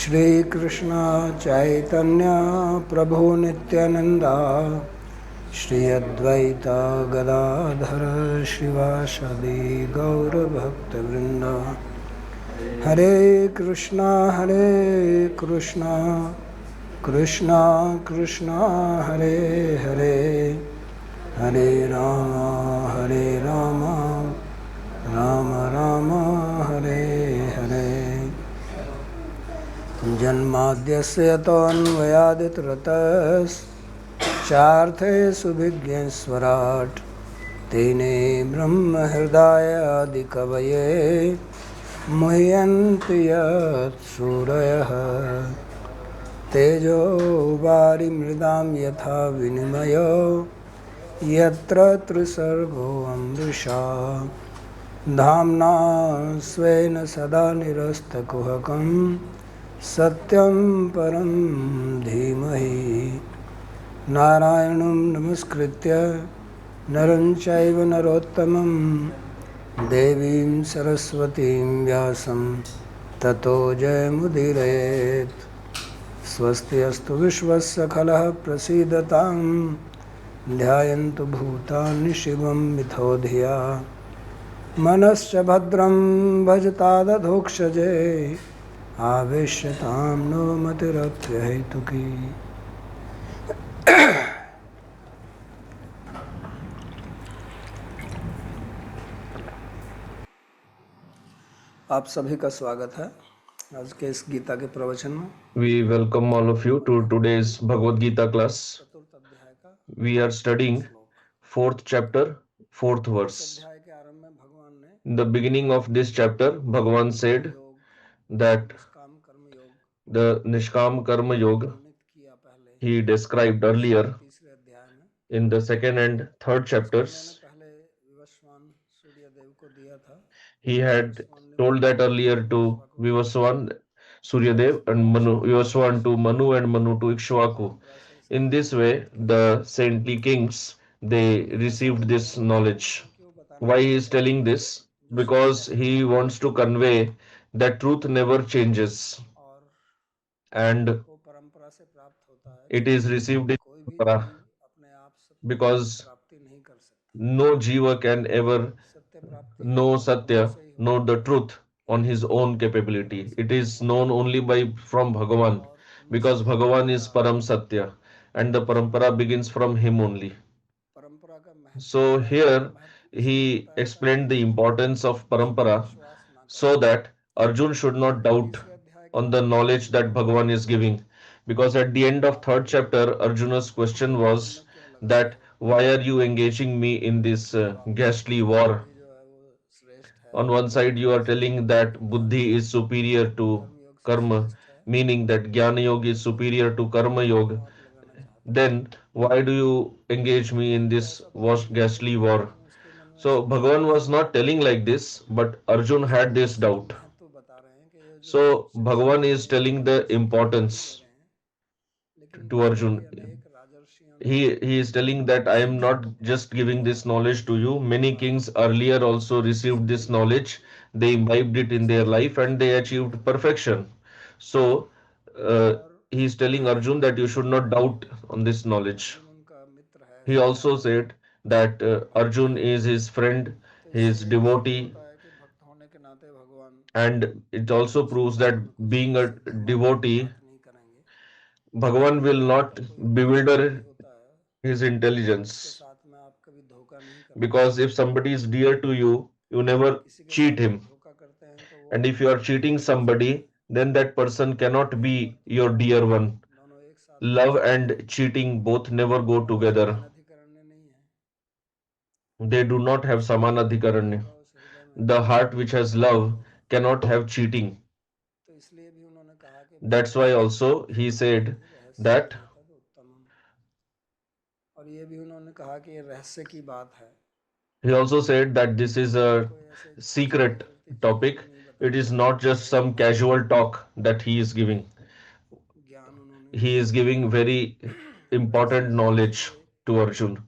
Shri Krishna Chaitanya Prabhu Nityananda Shri Advaita Gadadhara Shivasadi Gaura Bhakta Vrinda Hare Krishna Krishna Krishna Hare Hare Hare Rama Rama Rama Hare Hare जन्माद्यस्य तोऽन्वयादितरतश्चार्थे सुभिज्ञस्वराट् तेने ब्रह्महृदायादिकवये मुह्यन्ति यत्सूरयः तेजो वारिमृदां यथा विनिमयो यत्र त्रिसर्गो अमृषा धाम्ना स्वेन सदा निरस्तकुहकं सत्यं परं धीमहि नारायणं नमस्कृत्य नरं चैव नरोत्तमं देवीं सरस्वतीं व्यासं ततो जयमुदीरयेत् स्वस्ति अस्तु विश्वस्य खलः प्रसीदतां ध्यायन्तु भूतानि शिवं मिथो धिया मनश्च भद्रं भजतादधोक्षजे आवेश्यतां नो मतिरप्यहेतुकी। आप सभी का स्वागत है आज के इस गीता के प्रवचन में। We welcome all of you to today's Bhagavad Gita class. We are studying 4th chapter, 4th verse. In the beginning of this chapter, Bhagavan said that the Nishkam Karma Yoga he described earlier in the 2nd and 3rd chapters. He had told that earlier to Vivaswan, Suryadev, and Manu, Vivaswan to Manu, and Manu to Ikshvaku. In this way, the saintly kings they received this knowledge. Why he is telling this? Because he wants to convey that truth never changes, and it is received in parampara, because no jiva can ever know Satya, know the truth on his own capability. It is known only by from Bhagavan, because Bhagavan is Param Satya and the parampara begins from him only. So here he explained the importance of parampara so that Arjun should not doubt on the knowledge that Bhagavan is giving. Because at the end of 3rd chapter, Arjuna's question was that why are you engaging me in this ghastly war? On one side, you are telling that Buddhi is superior to Karma, meaning that Jnana Yoga is superior to Karma Yoga. Then why do you engage me in this ghastly war? So Bhagavan was not telling like this, but Arjun had this doubt. So Bhagavan is telling the importance to Arjun. He is telling that I am not just giving this knowledge to you. Many kings earlier also received this knowledge. They imbibed it in their life and they achieved perfection. So he is telling Arjun that you should not doubt on this knowledge. He also said that Arjun is his friend, his devotee, and it also proves that being a devotee, Bhagavan will not bewilder his intelligence. Because if somebody is dear to you, you never cheat him. And if you are cheating somebody, then that person cannot be your dear one. Love and cheating both never go together. They do not have samanadhikaranya. The heart which has love cannot have cheating. That's why also he said that he also said that this is a secret topic. It is not just some casual talk that he is giving. He is giving very important knowledge to Arjun.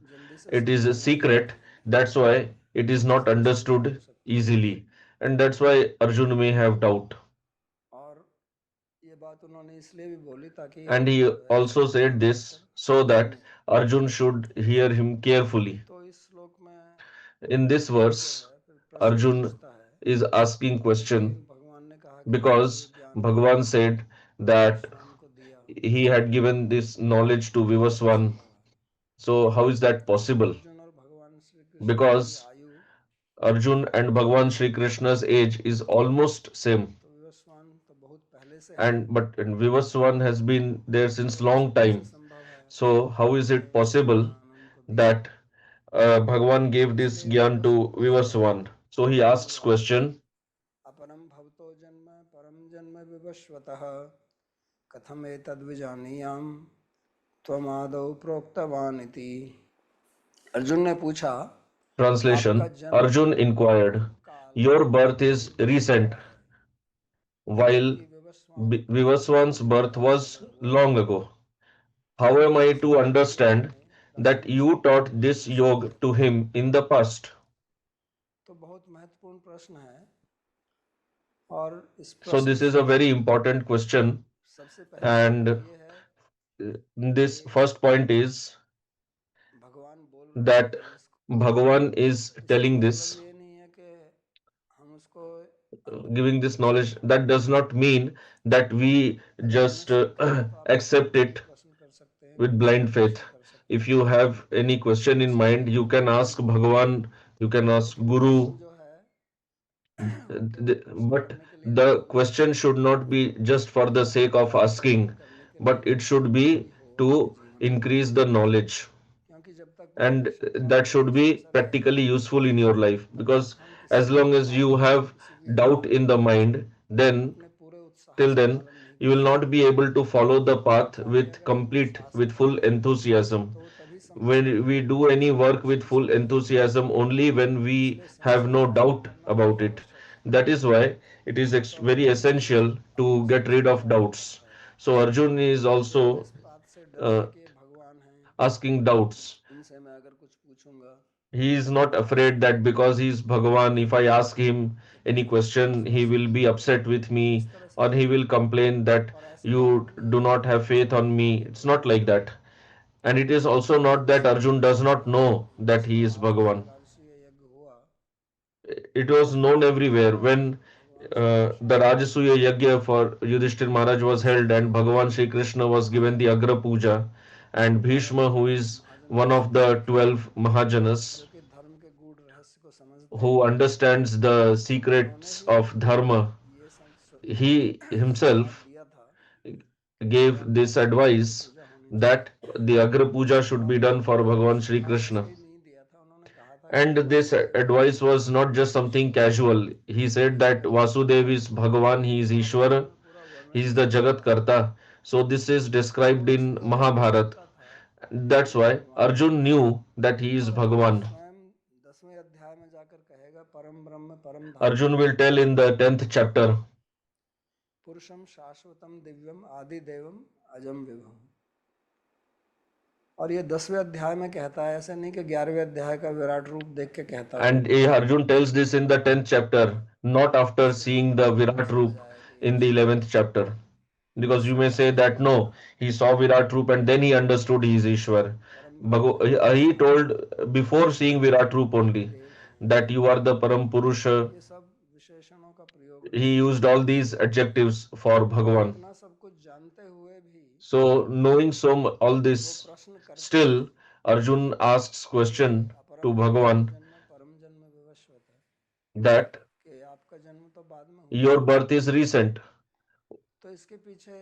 It is a secret, that's why it is not understood easily. And that's why Arjun may have doubt. बात उन्होंने इसलिए भी बोली ताकि And he also said this so that Arjun should hear him carefully. तो इस श्लोक में In this अर्जुन जो verse, है फिर प्रश्न Arjun पूछता है, is asking question लेकिन भगवान ने कहा कि मैंने ये because ज्ञान Bhagavan said that विवस्वान को दिया, he had given this knowledge to कैसे Vivaswan. संभव है? So how is that possible? Arjun और भगवान श्री कृष्ण की Because आयु Arjun and Bhagavan Shri Krishna's age is almost same. तो विवस्वान तो बहुत पहले से है, And Vivaswan has been there since तो ऐसे long कैसे time. संभव है So how is कि it possible ज्ञान उनको दिया? that Bhagavan gave तो this इसलिए वो Gyan प्रश्न to पूछता है Vivaswan? So he asks भगवान से, question. अपरम भवतो जन्म परम जन्म विवस्वतः कथम एतद्विजानीयाम त्वमादौ प्रोक्तवान इति। अर्जुन ने पूछा, आपका Translation. जन्म Arjun inquired, बहुत काल your birth is पूर्व recent, हुआ है, while जबकि विवस्वान तो Vivaswan's बहुत birth पहले was से हुआ। long ago. How am आपने I मुझे to योग understand में that प्रश्न you taught this पूछने yoga थे। to him in the past? तो बहुत महत्वपूर्ण प्रश्न है, और इस So प्रश्न this is से a very important question, सबसे पहली and बात ये है this कि first point is भगवान बोल रहे that हैं इसको, Bhagavan is इसका telling मतलब this, ये नहीं है कि हम उसको giving this knowledge. That does not mean that we अगर हमें just शंका है तो आप accept भगवान से it प्रश्न कर सकते हैं, with मुझसे भी blind faith. प्रश्न कर सकते If हैं। you have any question in इसलिए mind, you can ask Bhagavan, you can ask लेकिन Guru, प्रश्न जो है वो केवल प्रश्न but करने के लिए नहीं the होना question चाहिए, should not be just for the sake of ज्ञान asking, करने के but लिए it should be उपयोगी हो आपके to जीवन में। increase the knowledge, क्योंकि जब तक and शंका that should हमारे be संसार रहेगा, practically useful in your life, तब तक because हम किसी as की भी long as बात you को, have किसी की doubt ज्ञान in the को mind, then अपने पूरे उत्साह till से then पालन नहीं you कर will not सकते। be able to follow the path कार्य with अगर हम complete, उत्साह से with full करेंगे enthusiasm. तो वो तभी संभव है When we do any जब work हम with full संशय रहित हों। enthusiasm only when we इसलिए have संशय no खत्म doubt करना about बहुत it. आवश्यक है। That is why it is तो very अर्जुन भी essential अपना to get rid संशय of खत्म doubts. कर रहा है, So Arjun is वो केवल also इस बात से डर uh, के कि ये भगवान हैं, asking doubts. इनसे मैं अगर कुछ पूछूंगा He is तो not क्या afraid that because he is Bhagavan, if I ask him कि any फिर मुझे question, दूसरा he will सुनना be पड़ेगा, upset with इस me, तरह से or he नहीं है। will complain that और ऐसा you मालूम भी do होता है not कि have faith अर्जुन on भी me. ये It's not भगवान like है, that. And it is क्योंकि also जब not that Vishwamitra Arjun does Rishi not का know that he is Mahabharat Bhagavan. में राजसूय यज्ञ हुआ, It was known everywhere और when भगवान श्री कृष्ण the ने Rajasuya Yajna for Yudhishthir Maharaj was held and इसलिए Bhagavan Shri Krishna was given the Agra Puja, जो and 12 Bhishma, who is महाजनों one में of से एक the थे, 12 जो Mahajanas, कि धर्म के गूढ़ रहस्य को समझते who हैं, understands the उन्होंने secrets ही of Dharma, ये he सुझाव himself दिया था कि gave अग्नि this कुंड में इसकी advice पूजा होनी that चाहिए। the Agra Puja should be और done for उन्होंने Bhagavan Shri सुझाव ऐसे Krishna. ही नहीं दिया था, उन्होंने कहा था कि And this Vasudev advice was not just something ईश्वर है, casual. He said that जगत कर्ता Vasudev है। is Bhagavan, he is Mahabharat Ishwara, में पूरा he वर्णन is the इसका Jagat हुआ है। Karta. So this is तो described in इसलिए अर्जुन Mahabharat. जानता था That's कि ये why भगवान है। Arjun knew that he is और अर्जुन Bhagavan. स्वयं 10वें अध्याय में जाकर कहेगा, परम ब्रह्म परम धाम Arjun will tell in the 10th chapter, पुरुषम शाश्वतम दिव्यम आदि देवम अजम विभुम। और ये 10वें अध्याय में कहता है, ऐसे नहीं कि 11वें अध्याय का विराट रूप देख के कहता हो। and Arjun tells this in the 10th chapter, not after इसलिए हो seeing the सकता है आपको Virat समझ Roop आए कि ये in the 11th chapter. Because you may say Ishwar that no, he saw Virat Roop and then he understood he is Ishwar. परम ब्रह्म है, परम He धाम told है, before seeing Virat Roop आदि only देव है। that you are the Param Purusha. ये सब विशेषणों का प्रयोग है। He used all these adjectives for और Bhagavan. इतना सब कुछ जानते हुए भी So knowing all वो this, प्रश्न करते हैं still Arjun asks कि question to अपरम भवतो Bhagavan जन्म परम जन्म विवस्वत है, that कि आपका जन्म तो बाद में हुआ your है। birth is recent. तो इसके पीछे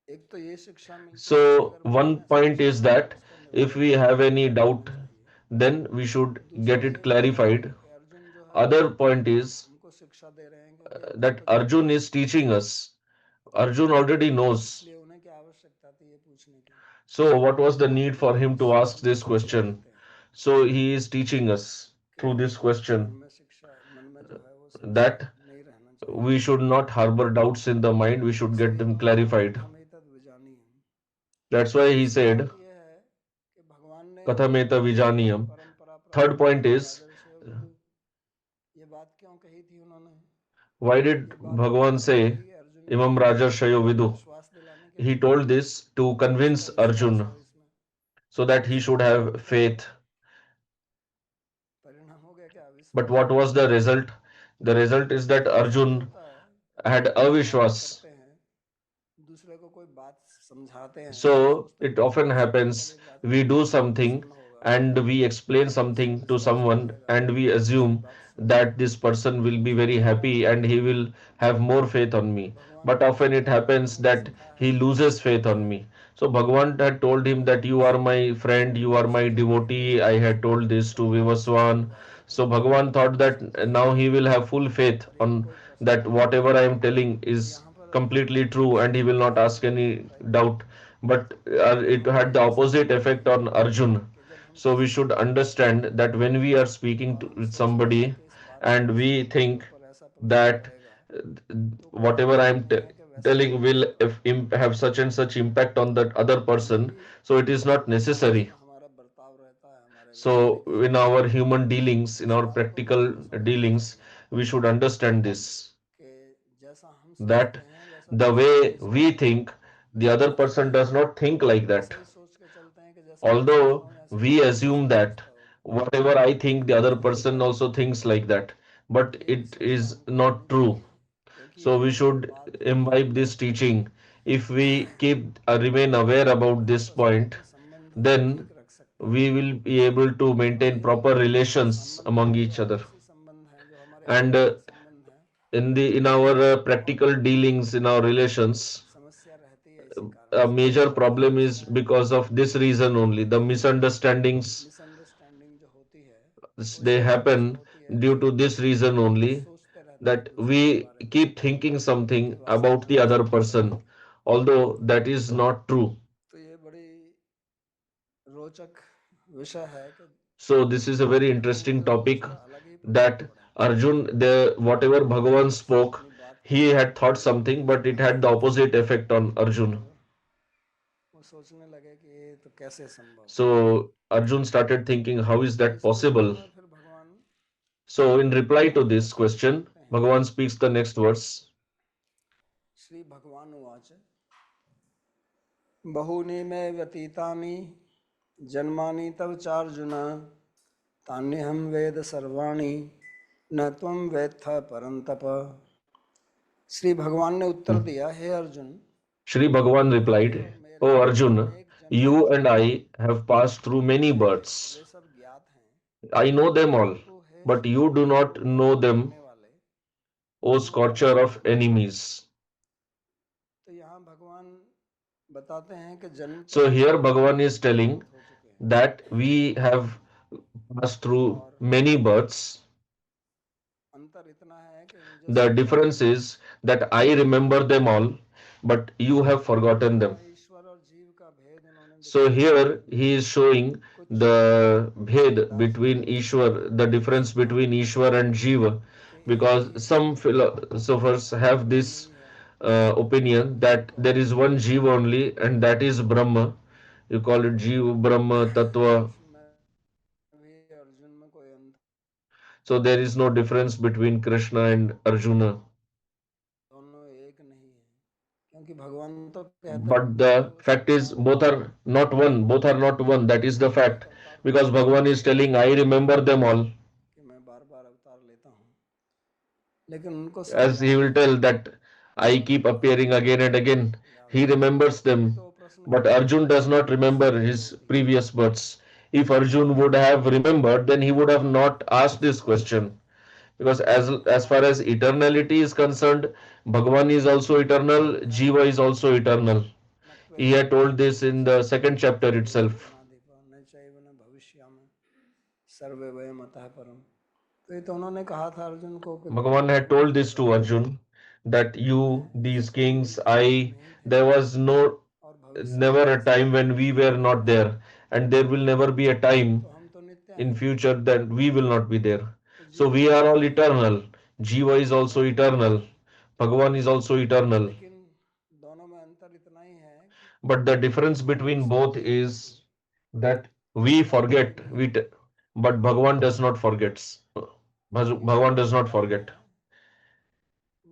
एक तो ये शिक्षा मिलती है कि So अगर मन one में point संशय is है तो that उसका if निवारण we have any कर लेना doubt, चाहिए। then we should get दूसरा it ये भी है clarified. कि अर्जुन जो है वो Other point is हमको शिक्षा दे रहे हैं, क्योंकि अर्जुन that तो जानते Arjun हैं, is teaching us. Arjun already knows. इसलिए उन्हें क्या आवश्यकता थी ये पूछने की। So what was the need वो for him to हमको ask this शिक्षा question? देते हैं So he is teaching us कि through this मन question में शिक्षा, मन में जो है वो संशय that नहीं रहना we चाहिए। should not harbor doubts in the mind, we should get इसलिए them उन्होंने कहा clarified. कथम एतद् विजानीयम्। That's why he तीसरी said, बात यह है कि भगवान ने Kathameta वेद Vijaniyam. परंपरा Third प्राप्त point करके is, राजर्षियों विदु ये बात क्यों कही थी उन्होंने? why did ये बात Bhagavan उन्होंने क्यों say कही? Arjun Imam Rajarshayo Vidu. विश्वास दिलाने के He लिए told this to कि जिसका convince विश्वास Arjun हो इसमें so that he उसका should फल have होता है। faith. परिणाम हो गया क्या? But विश्वास what नहीं was हुआ। the result? The result is that विश्वास Arjun होता है had कि जब हम बात avishwas. करते हैं, दूसरे को कोई बात समझाते हैं, तो हम So सोचते हैं it कि often हो सकता है कल happens ये बात we do something प्रसन्न होगा, and we explain इसका something to विश्वास हो someone जाएगा, and we मेरी assume बात सुनेगा। that this person will be तो very भगवान happy and he will have more faith on me. भगवान But often पूछते it हैं आपने happens मुझे that समझाया है he कि मैं loses कैसे faith करूं? on me. So Bhagavan had told him that you are my friend, you are my devotee. I had told this to सबका विश्वास Vivaswan. होगा तो फिर So Bhagavan thought सोचते that हैं now he will have full faith और यदि on कोई प्रश्न that आता है whatever I am telling तो is यहाँ पर completely एक true and he will not चमत्कार ask वर्णन any होता है कि doubt. But it had the हमारी ऐसी opposite बुद्धि effect नहीं on है Arjun. कि जब हम So we किसी से should बात करते understand हैं that when we are speaking और हम with सोचते हैं somebody कि इस बात का and इस we व्यक्ति के think ऊपर ऐसा प्रभाव that पड़ेगा, तो कोई whatever I जरूरी am नहीं है कि वैसा ही telling will प्रभाव पड़े। have such and such impact on that other person, यही so it is not समाज necessary. में हमारा बर्ताव रहता है, हमारे So व्यवहारिक in जीवन में। our human dealings, in इस our बात को practical समझना dealings, चाहिए we should understand this, कि जैसा हम that सोचते हैं वैसा the दूसरा way नहीं we सोचता। think, the other person does not think हम like that. वैसा ही सोच के चलते हैं कि जैसा मैं सोचता Although हूँ ऐसा we दूसरा भी assume that सोचता होगा। whatever I think, the other यही person बात also thinks like that, but ये it विशेषता is हमको not लेनी true. चाहिए, क्योंकि So we ये should बात imbibe ध्यान में this रखते teaching. हुए If we keep remain aware about हम this आपस में point, अपने संबंध then ठीक रख सकते हैं। we will be able to और maintain ये proper जो relations संबंध among हैं, जो each other. आपसी संबंध हैं, जो हमारे And आंतरिक संबंध हैं, in our बहुत practical dealings, in our relations, समस्या रहती है इसी कारण a से major कि problem आपस is में because of this reason only. The misunderstandings misunderstanding जो होती है वो इस they कारण से happen होती है due कि to this reason हम only, सोचते रहते हैं that दूसरे के we बारे में, keep thinking जबकि something वास्तव about में the वैसा other नहीं है। person, although that is not true. तो ये बड़ी रोचक विषय है कि So this is a very Arjun interesting के ऊपर topic उसका अलग ही प्रभाव that पड़ा। Arjun, the whatever Bhagavan उस spoke, अपनी बात को he had thought पूरी something, तरीके से but it मान had the लिया opposite effect on Arjun. और वो सोचने लगे कि ये तो कैसे संभव है। So Arjun started thinking, how is तो that इसके उत्तर possible? में फिर भगवान So in reply to आगे this वचन question, कहते हैं, Bhagavan speaks the next verse. Shri भगवान उवाच बहूनि मे व्यतीतानि जन्मानि तव चार्जुन तान्यहं वेद सर्वाणि न त्वं वेत्थ परन्तप। श्री भगवान ने उत्तर दिया, हे अर्जुन, Shri Bhagavan मेरे replied, और मेरे O Arjuna, अनेक जन्म हो you and चुके हैं, I have passed through many मुझे births. वे सब ज्ञात हैं, I know them all, परंतु हे but you do शत्रुओं not को know नष्ट them, करने वाले, O तुम मुझे scorcher जानते of नहीं। enemies. तो यहाँ भगवान बताते हैं कि जन्म तो So here हमारे Bhagavan is telling बहुत हो चुके हैं that we have passed through और many births. अंतर इतना है कि मुझे The सब याद difference है। is that I remember them all, but you have तो forgotten them. यहाँ ईश्वर और जीव का भेद उन्होंने So दिखाया है here he is showing कुछ the bhed दार्शनिकों between ने इसको Ishwar, the ये difference between सिद्धांत दिया Ishwar and Jiva, कि एक because ही some जीव है, philosophers have ब्रह्म this ही है, opinion that परंतु there is one Jiva only, and that is Brahma. You call it Jiva, Brahma, Tattva. Krishna में भी अर्जुन में कोई अंतर So there is no difference between Krishna and Arjuna. दोनों एक नहीं है, क्योंकि भगवान तो कहते हैं But मैं तो the fact is, याद both रखता are हूँ, not one. Both are not one. That is the मैं एक fact. अवतार को Because इसलिए Bhagavan is लेता हूँ telling, I remember them all. कि मैं बार बार अवतार लेता हूँ, लेकिन उनको सब As he याद will है tell that I और keep appearing again and again. याद He रखता हूँ। remembers तभी them. तो वो प्रश्न But करते हैं Arjun कि does not आपकी remember सृष्टि कब his होती है। previous births. If Arjun would have remembered, then he would have not asked this question. Because as far as eternality is concerned, Bhagavan is also eternal, अध्यात्म Jiva is also eternal. न He त्वेति had told this कश्चित् in the second chapter भूतोऽन्यत् itself. अनादिः न चैव न भविष्यामः सर्वे वयम् अतः परम्। तो ये तो उन्होंने कहा था अर्जुन को कि Bhagavan had भगवान told ने this बताया to था Arjun that you, मैं इससे these पहले कोई kings, था ही I, नहीं थे there was no, और भविष्य में never भी a ऐसा time नहीं when we were not there, and there will never be a time तो हम तो नित्य in हैं। future that we will not be there. तो So जीव we भी are all इतने हैं, eternal. Jiva is also भगवान भी eternal. हैं, Bhagavan is also eternal. लेकिन दोनों में अंतर इतना ही है But the कि difference हम between विस्मृत both नहीं होते, is that we भूलते forget, नहीं हैं। but Bhagavan does not forget. उनकी जो Bhagavan does not ज्ञान forget. है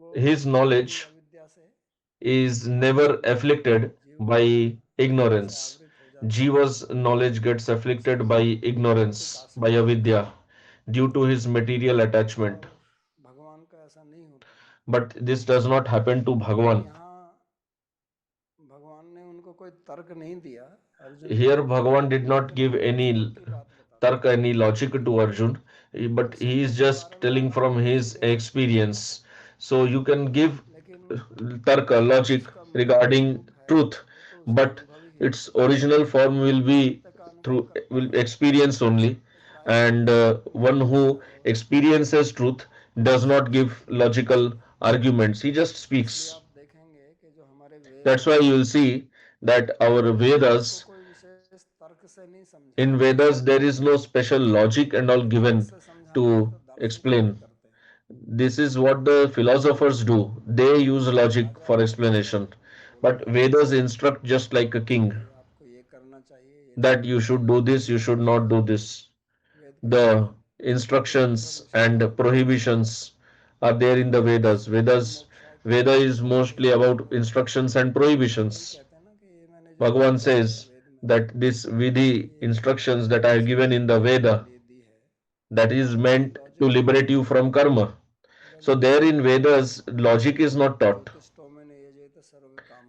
वो His बुद्धि knowledge अविद्या से is never afflicted by ignorance. Jiva's knowledge gets afflicted by ignorance, by avidya, due to his material attachment. और भगवान का ऐसा नहीं होता। But this does not happen to और Bhagavan. यहाँ भगवान ने उनको कोई तर्क नहीं दिया अर्जुन को, Here, Bhagavan did not लेकिन give उनको any अनुभव की बात बताते tarka, any logic to Arjun, but हैं। he इसलिए is वो just telling बारंबार from अनुभव his के लिए experience. So you can give लेकिन tarka, logic उसका मूल regarding स्वरूप है truth, वो तो उसका but अनुभव ही है। its original form will जो be सत्य का अनुभव through करता will है experience only, तो प्राय and वो one who अनुभव experiences truth does not give उसको नहीं बता logical सकता। arguments. He just इसलिए speaks. आप देखेंगे कि जो हमारे वेद That's why हैं you will see that our उसको Vedas, कोई विशेष तर्क से नहीं समझाया in गया। Vedas, there is no special logic and all क्योंकि तर्क given से समझाना है to तो दार्शनिक लोग explain. करते हैं। This is what the philosophers do. They use logic Raja for आके explanation. बोलता But है Vedas instruct just like a king कि आपको ये करना चाहिए, ये नहीं that you करना should चाहिए, do ये this, you सब should not do this. वेद कहते The हैं। तो ये सब instructions उसमें and prohibitions are there in the Vedas. Shanti Vedas moksha की Veda बात is करते हैं mostly इसलिए about वो instructions and वही prohibitions. कहते हैं ना कि ये मैंने जो Bhagavan विधियां दी है says वेद में that this Vidhi ये instructions that are इसको given in the छुड़ाने के Veda, लिए दी है। that is वहाँ कोई meant to लॉजिक नहीं liberate बताया you from गया। karma. अगर So जैसे there in Vedas, logic is not taught. ज्योतिषों में ये जैसे सर्व काम,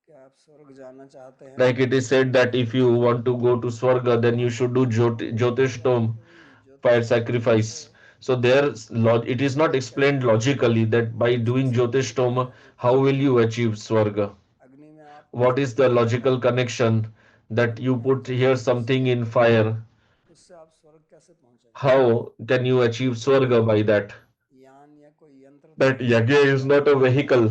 क्या आप स्वर्ग जाना चाहते हैं Like it is said that if you want to go to Swarga, then you वहाँ should do वो नहीं कहते Jyotishtom, कि भाई fire ज्योतिष करने से sacrifice. So there, it is not स्वर्ग कैसे explained जाएंगे, logically that by उसका doing संबंध क्या Jyotishtom, है एक how will you achieve Swarga? अग्नि में आप कुछ What is the जलाएंगे logical connection that अग्नि you में put here जलाएंगे something in उससे fire? उससे आप स्वर्ग कैसे पहुंचेंगे। How can you achieve ये Swarga कोई by that? यान या कोई यंत्र तो That है नहीं yajna is not a vehicle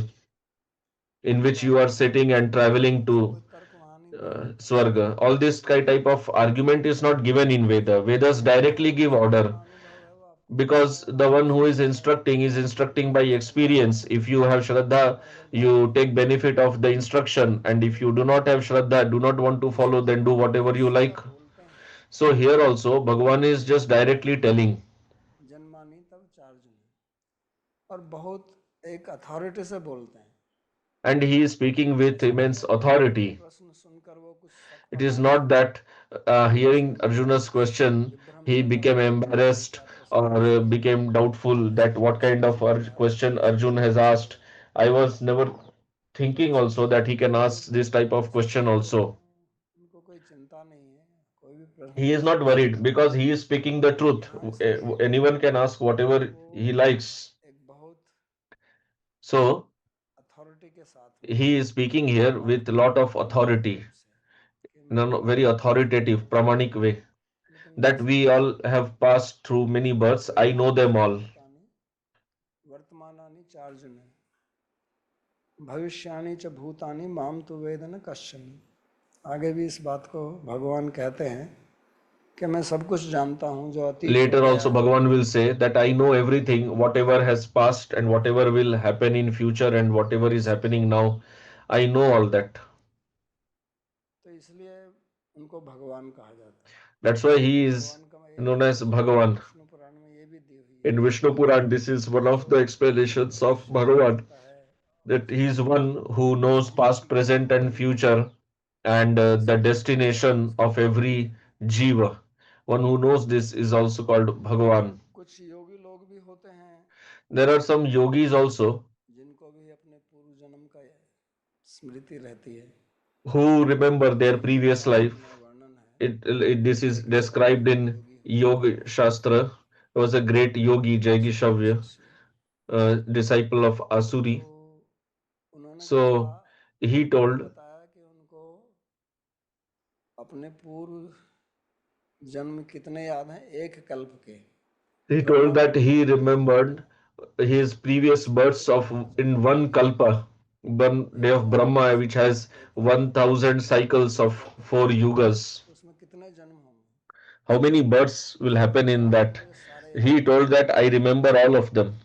in जो which you आपको are स्वर्ग sitting and पहुंचा देगा, traveling ऐसा to कोई तर्क वहां नहीं दिया जाता। Swarga. All this type of argument is not given in Veda. Vedas directly give जिसका order अपना अनुभव है वो आपको because बताएगा, the आप one who उसको is अपनाएंगे। instructing is instructing by Shraddha experience. रखेंगे If you have Shraddha, और अगर you दार्शनिक take लोग हैं benefit of the instruction, and if you do not have Shraddha, do not want to follow, then do whatever वो you सीधा like. बोलते हैं So here also, Bhagavan is कि just directly telling, जन्मानी तब charge नहीं, और बहुत एक अथॉरिटी से बोलते हैं। and he is speaking with ऐसा नहीं immense है कि अर्जुन के authority. प्रश्न सुनकर वो कुछ शक It is पड़ा not that ऐसा hearing नहीं है, Arjuna's question, विभ्रम he नहीं हुआ became कि ये embarrassed क्या प्रश्न or पूछ लिया, became doubtful that ऐसा what नहीं kind सोच of करके आया question कि Arjun has asked. I was never thinking also that he can ask this type of question इसलिए also. उनको कोई चिंता नहीं है, कोई भी प्रश्न He is पूछ not सकते हैं। worried because he is speaking the truth. यहाँ इसलिए Anyone can ask whatever वो he likes. एक बहुत So अथॉरिटी के साथ में he is speaking here बात with a कर lot रहे हैं of प्रमाणिक authority, रूप से कि in मैंने a ये very किया है वो किया authoritative, है। pramanic way. लेकिन That जैसे we all have passed through many births. I know वर्तमानी them च all. भूतानि वर्तमानानि चार्जुन, भविष्याणि च भूतानि माम तु वेद न कश्चन। आगे भी इस बात को भगवान कहते हैं कि मैं सब कुछ जानता हूँ जो अतीत हो Later गया also है। Bhagavan will say that I know everything, whatever has passed and whatever will happen in future and whatever is इसलिए happening now. I know all that. तो इसलिए उनको भगवान कहा जाता है। That's why he is भगवान का एक known as explanation Bhagavan. Vishnu Purana में ये भी दी हुई है In Vishnu Puran, this is one कि of जो the explanations of भविष्य को Bhagavan, जानता है that he is one who वो इस knows जीव past, की गति present, को and भी जानता है। future, and the इसलिए उसको भगवान destination उसको of कहते हैं। every jiva. One who knows this is also called Bhagavan. कुछ योगी लोग भी होते हैं There are some yogis also जिनको भी अपने पूर्व जन्म का स्मृति रहती है। who remember their Shrimad previous Bhagavat में life. वर्णन है This कि is एक बहुत described बड़े in योगी हुआ Yoga Shastra. He was a great yogi, असुरी के Jaigishavya, शिष्य, disciple of तो Asuri. उन्होंने कहा, So he उन्होंने told बताया कि उनको अपने पूर्व जन्म कितने याद हैं, एक कल्प के, he ब्रह्मा told के that लिए। he remembered his previous births of in one kalpa, one day एक of हजार Brahma, वर्ष which का has एक कल्प 1,000 cycles of कहते हैं, 4 yugas. तो उसमें कितने जन्म होंगे। How many births will तो happen बोला in हमको that? ये सारे याद He हैं। told that I remember all of them.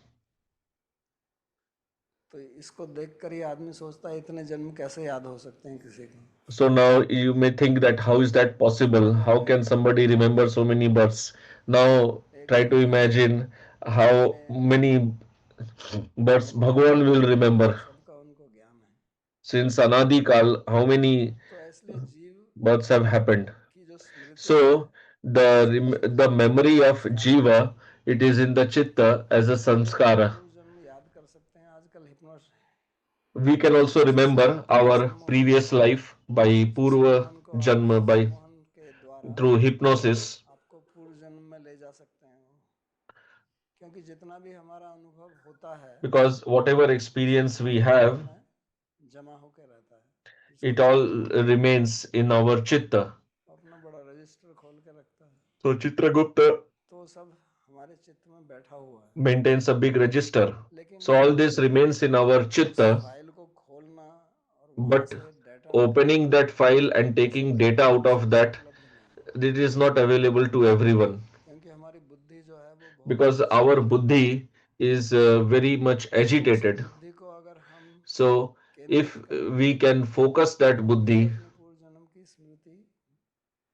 तो इसको देखकर ही आदमी सोचता है इतने जन्म कैसे याद हो सकते हैं किसी को। So now you may think that how is that possible? कहते How हैं can somebody remember so many births? Now एक try to दिन में imagine अपने how many but Bhagavan will remember. सबका उनको ज्ञान है। Since Anadi Kal, how many तो इसलिए जीव births have happened? की जो स्मृति है So the memory of Jiva, it is in the chitta as a sanskara. पूर्व जन्म याद कर सकते हैं। आजकल हिप्नोस We can also जिससे remember आपको our सम्मोहन previous life by Purva सम्मोहन को आप Janma, by सम्मोहन के द्वारा through hypnosis, आपको पूर्व जन्म में ले जा सकते हैं वो। क्योंकि जितना भी हमारा अनुभव होता है because whatever सब experience we हमारे चित्त have, में जमा होके रहता है। जिसको it all चित्त गुप्त remains in our chitta. अपना बड़ा रजिस्टर खोल के रखता है। So Chitragupta तो सब हमारे चित्त में बैठा हुआ है। maintains a big register. लेकिन So all this remains in our उस chitta, फाइल को खोलना और वहां but से डाटा opening निकालना that file and वो taking सबके data out of सबको that, उपलब्ध नहीं है। it is not available to everyone क्योंकि हमारी बुद्धि जो है वो बहुत because our संकुचित है। buddhi is very much तो उसी agitated. बुद्धि को अगर हम So if केंद्रित करें we can focus that तो हम भी buddhi, अपने पूर्व जन्म की स्मृति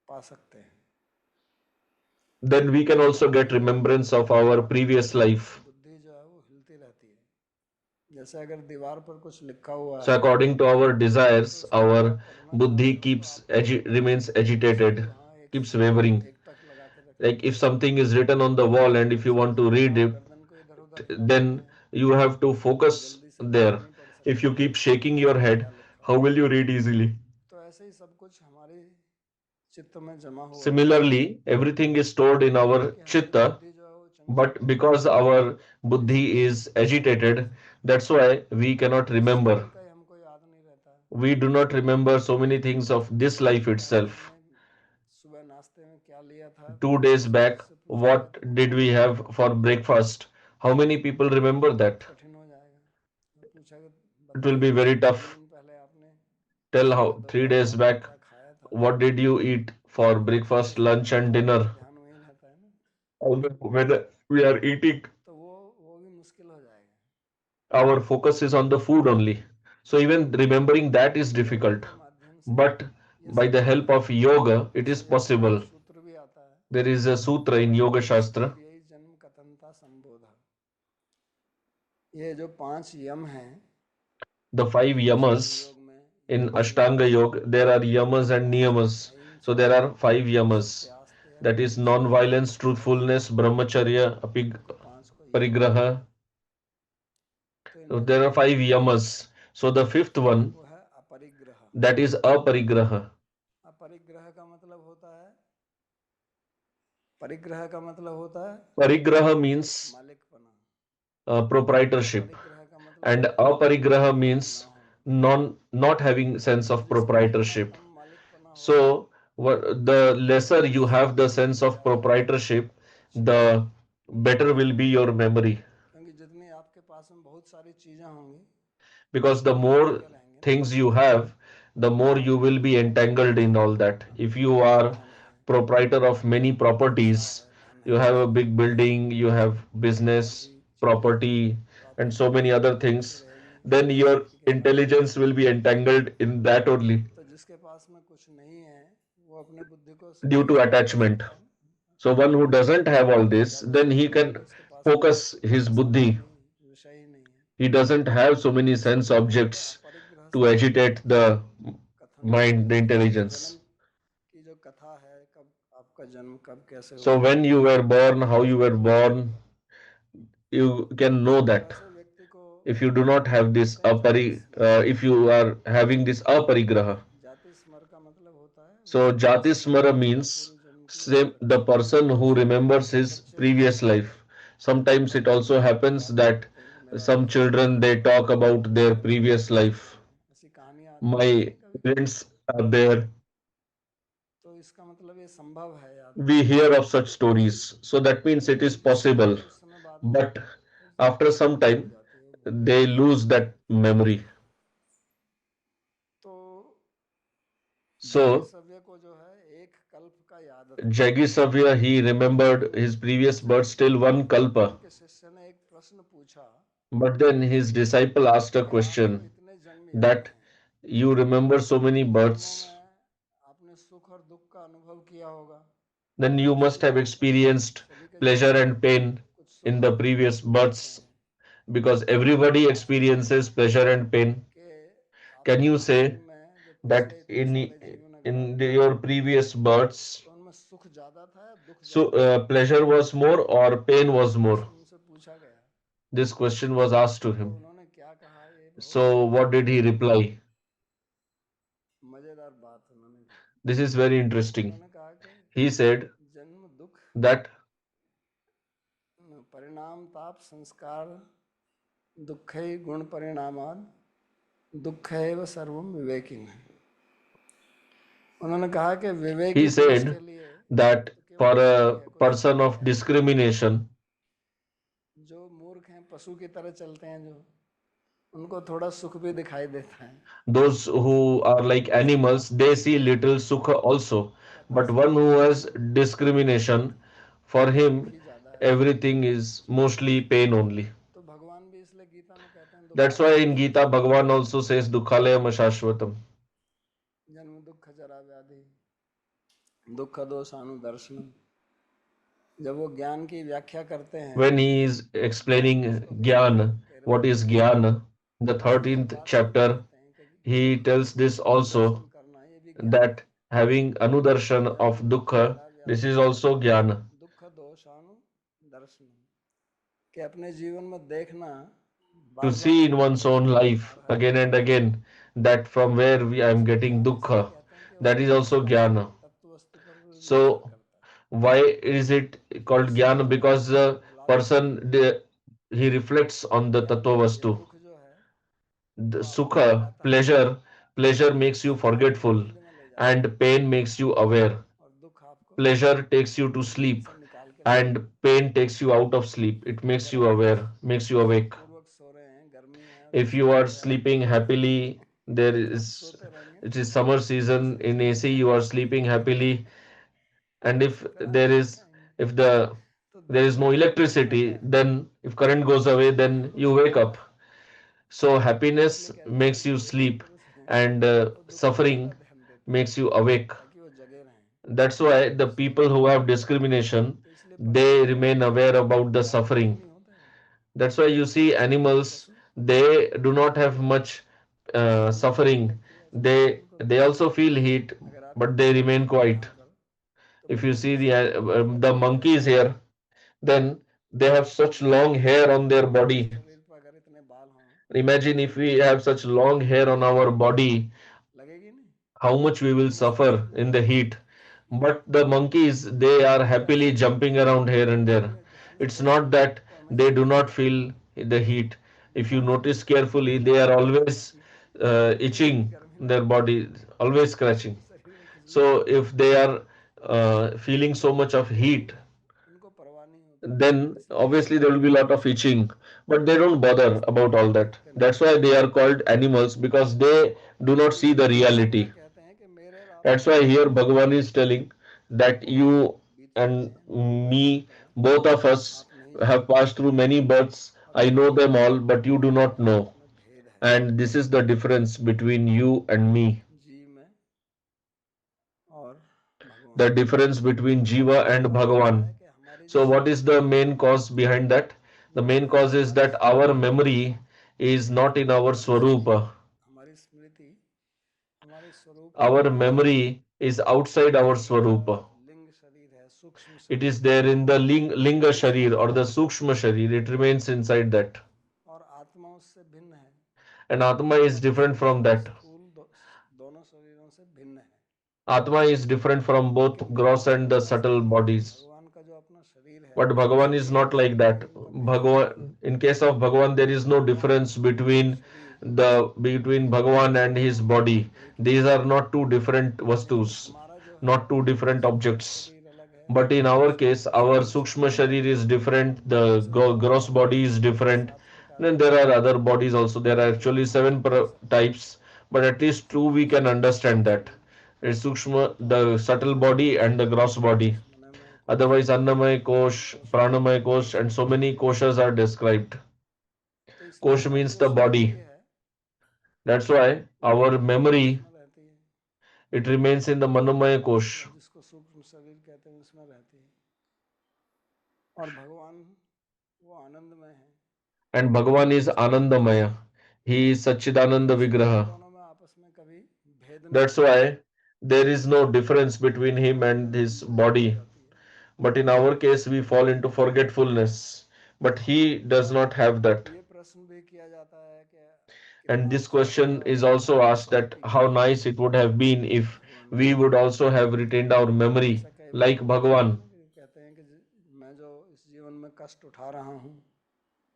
पा सकते हैं। then we can also get remembrance of our previous life. बुद्धि जो है वो हिलती रहती है। जैसे अगर दीवार पर कुछ लिखा हुआ So है according to our तो desires, उसको अगर our आप पढ़ना buddhi चाहते हो तो keeps आपको remains उसको agitated, वहाँ keeps wavering. एक टक लगा के रखना Like if पड़ेगा। something is written on the wall and if you जैसे want to अगर read आप it, गर्दन को इधर उधर हिलाते then हैं you have to तो focus जल्दी से पता there. नहीं पड़ If सकता you keep shaking कि your इसमें क्या head, लिखा how हुआ will है। you read easily? तो ऐसे ही सब कुछ हमारे चित्त में जमा हुआ है। Similarly, everything is stored in लेकिन our क्योंकि हमारी chitta, बुद्धि जो है वो चंचल but है because our buddhi इसलिए is agitated, that's why we cannot इस remember. जीवन का ही हमको याद नहीं रहता है We do not remember so many things of this life कि आज itself. हमने सुबह नाश्ते में क्या लिया था। 2 days किसी back, से पूछेंगे what तो कोई did we याद नहीं have रहेगा। for breakfast? How many people remember that? कठिन हो जाएगा। मैं पूछेगा It will बताइए be very 3 tough. दिन पहले आपने Tell सुबह how three दोपहर days रात में back, क्या खाया था। what did you eat for क्योंकि breakfast, lunch, सबका and dinner? ध्यान वहीं रहता है ना। When we are eating, तो वो भी मुश्किल हो जाएगा। our focus is on the food only. So even remembering that is तो योगा difficult. के माध्यम से But ये by the संभव help है। of yoga, it is इसीलिए उसका एक possible. सूत्र भी आता है There is a sutra in Yoga Shastra. स्थैर्य जन्म कथनता संबोधा। ये जो 5 यम हैं The 5 yamas अष्टांग योग में in योग नियम Ashtanga Yoga, there are yamas and 5 हैं niyamas. So अहिंसा there are 5 yamas. सत्यास्तेय That is ब्रह्मचर्य non-violence, truthfulness, brahmacharya, इनको 5 को याद रखना aparigraha. है। तो So इनमें there are 5 yamas. So the fifth one, वो है अपरिग्रह। that is aparigraha. अपरिग्रह का मतलब होता है परिग्रह का मतलब होता है Parigraha means मालिकपना। proprietorship, अपरिग्रह का मतलब and होता है aparigraha मालिक ना means होना। not having sense तो of जिसका जितना proprietorship. कम मालिकपना होगा So the lesser you have the उतनी sense of ज़्यादा proprietorship, अच्छी the better will be Smriti your होगी। memory. क्योंकि जितनी आपके पास में बहुत सारी चीज़ें होंगी Because the उतनी more मटेरियल आएंगे ना। things you have, the more you will be entangled in all that. If you are वाहन है proprietor of many पैसा properties, है धन you है have a big building, you have और business, भी चीज़ें हैं property, तो आपकी and so many बुद्धि other बहुत अच्छी things, रहेगी then उस your व्यक्ति के साथ में। intelligence will be entangled in that only तो जिसके पास में कुछ नहीं है वो अपने बुद्धि को due सही to इस्तेमाल कर attachment. सकता है ना। So one who doesn't have all this, ज़्यादा then सोच he रहा है can कि उसके पास में focus his ऐसा है buddhi. नहीं विषय ही नहीं है। He doesn't have so many तो sense इसीलिए यहाँ पे objects अपरिग्रह to से agitate the कथन किया mind, the गया है। तो जन्म intelligence. की जो कथा है कब आपका जन्म कब कैसे So हुआ when you were born, how you were सब बताया गया born, है। you can know तो that. ऐसे व्यक्ति को If you do not have this कहते हैं जाति स्मर। if you are having this aparigraha. जाति स्मर का मतलब होता है वो So व्यक्ति Jati सदा Smara अपने means पूर्व जन्म की याद same the रखता है। person who remembers जैसे his बच्चे previous life. Sometimes it also happens बातें that करते हैं कि मेरा some children they talk about their मेरे पिता previous जी ऐसे life. थे ऐसी कहानियां आती रहती My हैं कभी कभी। parents are there. तो इसका मतलब ये संभव है याद We करना। hear of such stories. So that means it is लेकिन कुछ समय possible. उस समय बाद में But वो after चीज़ें some गायब हो time, जाती है वो भूल they जाते हैं। lose that memory. तो So जागिसव्य को जो है एक कल्प का याद था। Jagisavya, he remembered his previous उससे birth still one kalpa. उनके शिष्य ने एक प्रश्न पूछा But then his disciple asked a कि आपको question इतने जन्म याद that हैं, you remember so many इन जन्मों births, में आपने सुख और दुख का अनुभव किया होगा। then you must सभी have को होता है, experienced सभी के pleasure जीवन में and pain कुछ सुख in और the दुख previous होते births. हैं। because everybody experiences pleasure and pain. कि Can आपके you जीवन say में जो that पिछले इतने सारे जीवन अगर आप your previous births, तो उनमें सुख ज्यादा था या दुख so ज्यादा था? pleasure was more or pain was more? प्रश्न उनसे पूछा गया This question was asked to तो him. उन्होंने क्या कहा, ये बहुत So what did he reply? मजेदार बात उन्होंने कही। This is very interesting. उन्होंने कहा कि He said जन्म दुख that परिणाम ताप संस्कार दुखे गुण परिणामाद दुख एव सर्वम विवेकिन। उन्होंने कहा कि विवेकी he पुरुष said के लिए that तो for केवल दुख ही a है, कोई सुख person नहीं of है। discrimination, जो मूर्ख हैं, पशु की तरह चलते हैं, जो उनको थोड़ा सुख भी दिखाई देता है, those who are like animals, they see little sukha also. कथा But one सुनते who रहते has हैं, discrimination, for दुख him, ही ज्यादा है। everything is mostly pain only. तो भगवान भी इसलिए गीता में कहते हैं That's why दुखालय in Gita, Bhagavan also says Dukhalayam Ashashvatam. जन्म दुख जरा व्याधि दुख दोषानुदर्शन। जब वो ज्ञान की व्याख्या करते हैं When he is explaining उसको Gyan, what 13वें is अध्याय में, Gyan, the तो उसमें ये 13th बात जरूर chapter, कहते हैं कि he tells दुख this का अनुदर्शन also करना ये भी ज्ञान है। that having anudarshan जन्म of दुख dukkha, जरा this व्याधि is also Gyan. दुख दोषानुदर्शन, कि अपने जीवन में देखना, To bar bar see in देखना one's own life और हर again and जीवन में again that from where I am उसको getting ज्ञान इसलिए dukkha, कहते हैं कि वो that is also सारी Jnana. तत्व वस्तु पर निर्भर So करता है। why is it तो called सुख Jnana? और Because दुख the latte person he reflects on the ज्ञान tattva में ये vastu. दुख जो है The वो आपको sukha, भटकाता है, pleasure makes you forgetful, नींद में ले जाता and pain makes you aware. है और दुख आपको Pleasure takes you to नींद sleep, से निकाल के ले and जाता pain takes you out of sleep. It है। makes अगर you आप aware, makes you awake. सुखपूर्वक सो रहे हैं, गर्मी है और If एसी you चल are रहा है, sleeping happily, there तो आप is सोते रहेंगे, it is summer season AC in AC, चलेगा you are sleeping happily, and if फिर आप there जग is जाएंगे। if the तो there दुख is no का जब दुख आता electricity, है then if current goes away, then तो you सुख wake आता up. है। So तो happiness इसलिए कहते हैं कि makes जो you योगी sleep, पुरुष हैं and वो दुख पे ज्यादा suffering ध्यान देते हैं makes you awake. ताकि वो जगे रहें, That's why the सोए people ना who have रहें। discrimination, तो इसलिए पशु they remain aware about the ज्यादा दुखी suffering. नहीं होते हैं। That's why you see जो animals, पशु they do not दुखी have है, much गर्मी ज्यादा suffering. लगती है, चलते हैं, They उनको they दुख है। also feel heat, अगर आप but they चिड़िया remain देखेंगे quiet. यहाँ पर, तो If you पक्षी see जैसे पंख the लगे हुए monkeys हैं, here, then they have such long hair on their हमारे body. शरीर पर अगर इतने बाल हों Imagine if we have such long hair on our body, लगेगी नहीं, how much we will महसूस suffer नहीं in the होगी। heat. But the monkeys, they are तो ऐसे happily he jumping around here and there. अगर ध्यान से It's देखें not that तो they हमेशा do not खुश रहते feel हैं। the heat. If you हाँ, notice carefully, they खुश are रहते हैं, always उनको जल्दी itching गर्मी their लगती नहीं, body, always scratching. शरीर में खुजली So नहीं होती, if they are feeling so much of heat, इनको परवाह नहीं होती, then इसलिए ये obviously there will be a lot of itching, but they don't bother इसलिए about ये all that. देखते नहीं That's हैं। why they are called animals, because they do not तो see the इसलिए भगवान यहाँ reality. कहते हैं कि मेरे और That's आपके why जीवन here में Bhagavan is telling that बहुत you बीत चुके and हैं, बहुत बचपन me, का both of us, आप नहीं have जानते passed through many births. और I know यही them all, but you do not मेरे know. आप में भेद है, And this is the difference between you and me. जीव में और The भगवान में। difference between Jiva तो and कारण क्या Bhagavan. है कि हमारी जो So, what is Smriti the है main cause behind that? The वो main है cause is हमारे that our स्वरूप में नहीं, memory is not in our हमारी स्मृति Swarupa. हमारी स्मृति हमारे स्वरूप से Our बाहर है। memory is outside our वो हमारा Swarupa. लिंग शरीर है, सूक्ष्म It शरीर is है, there in the Linga उसमें Sharir or the रहता है Sukshma Sharir. It remains inside that. और आत्मा उससे भिन्न है। And Atma is आत्मा different from सूक्ष्म और that. स्थूल दोनों शरीरों से भिन्न है। Atma is different from both लेकिन gross भगवान and में the ऐसा subtle नहीं है, bodies. भगवान का जो अपना शरीर है But उसमें Bhagavan is not सूक्ष्म like स्थूल that. में इतना भेद नहीं है। In case of Bhagavan, there is no भगवान difference का between शरीर between एक ही Bhagavan है, and his body. एक ही These है, are not two different लेकिन vastus, हमारा जो है not two different सूक्ष्म objects. शरीर अलग है, But in our case, our स्थूल Sukshma शरीर अलग Sharir है, is different, सूक्ष्म the शरीर में gross body is different. 7 प्रकार Then के there are शरीर other हैं bodies also. There are जो actually हम seven समझ सकते हैं। types, but at least two we can understand सूक्ष्म that. शरीर It's Sukshma, तो the subtle अन्नमय body कोश, and the gross body. मनमय कोश, Otherwise, Annamaya प्राणमय Kosh, कोश, Pranamaya Kosh, ये and सब so many बताए गए koshas हैं। are described. तो इसलिए Kosh हमारी means जो the स्मृति body. है That's why वो our मनोमय कोश memory, में रहती है, it remains in the Manomaya या Kosh. जिसको सूक्ष्म शरीर कहते हैं उसमें रहती है। और भगवान वो आनंदमय है, and Bhagavan is Anandamaya. He is Satchidananda इसलिए इन Vigraha. दोनों में आपस में कभी भेद नहीं That's होता, why there is no difference between him and अज्ञानी his में भूल हो body. जाती है। But in our case, we fall into forgetfulness. But he does not have that. ये प्रश्न भी किया जाता है कि And कितना this अच्छा question होगा is अगर also हमारी asked that Smriti how nice it would have been if भगवान में we would होती। also have retained our memory जैसा कई बार like होता है Bhagavan. ना कि कहते हैं कि मैं जो इस जीवन में कष्ट उठा रहा हूँ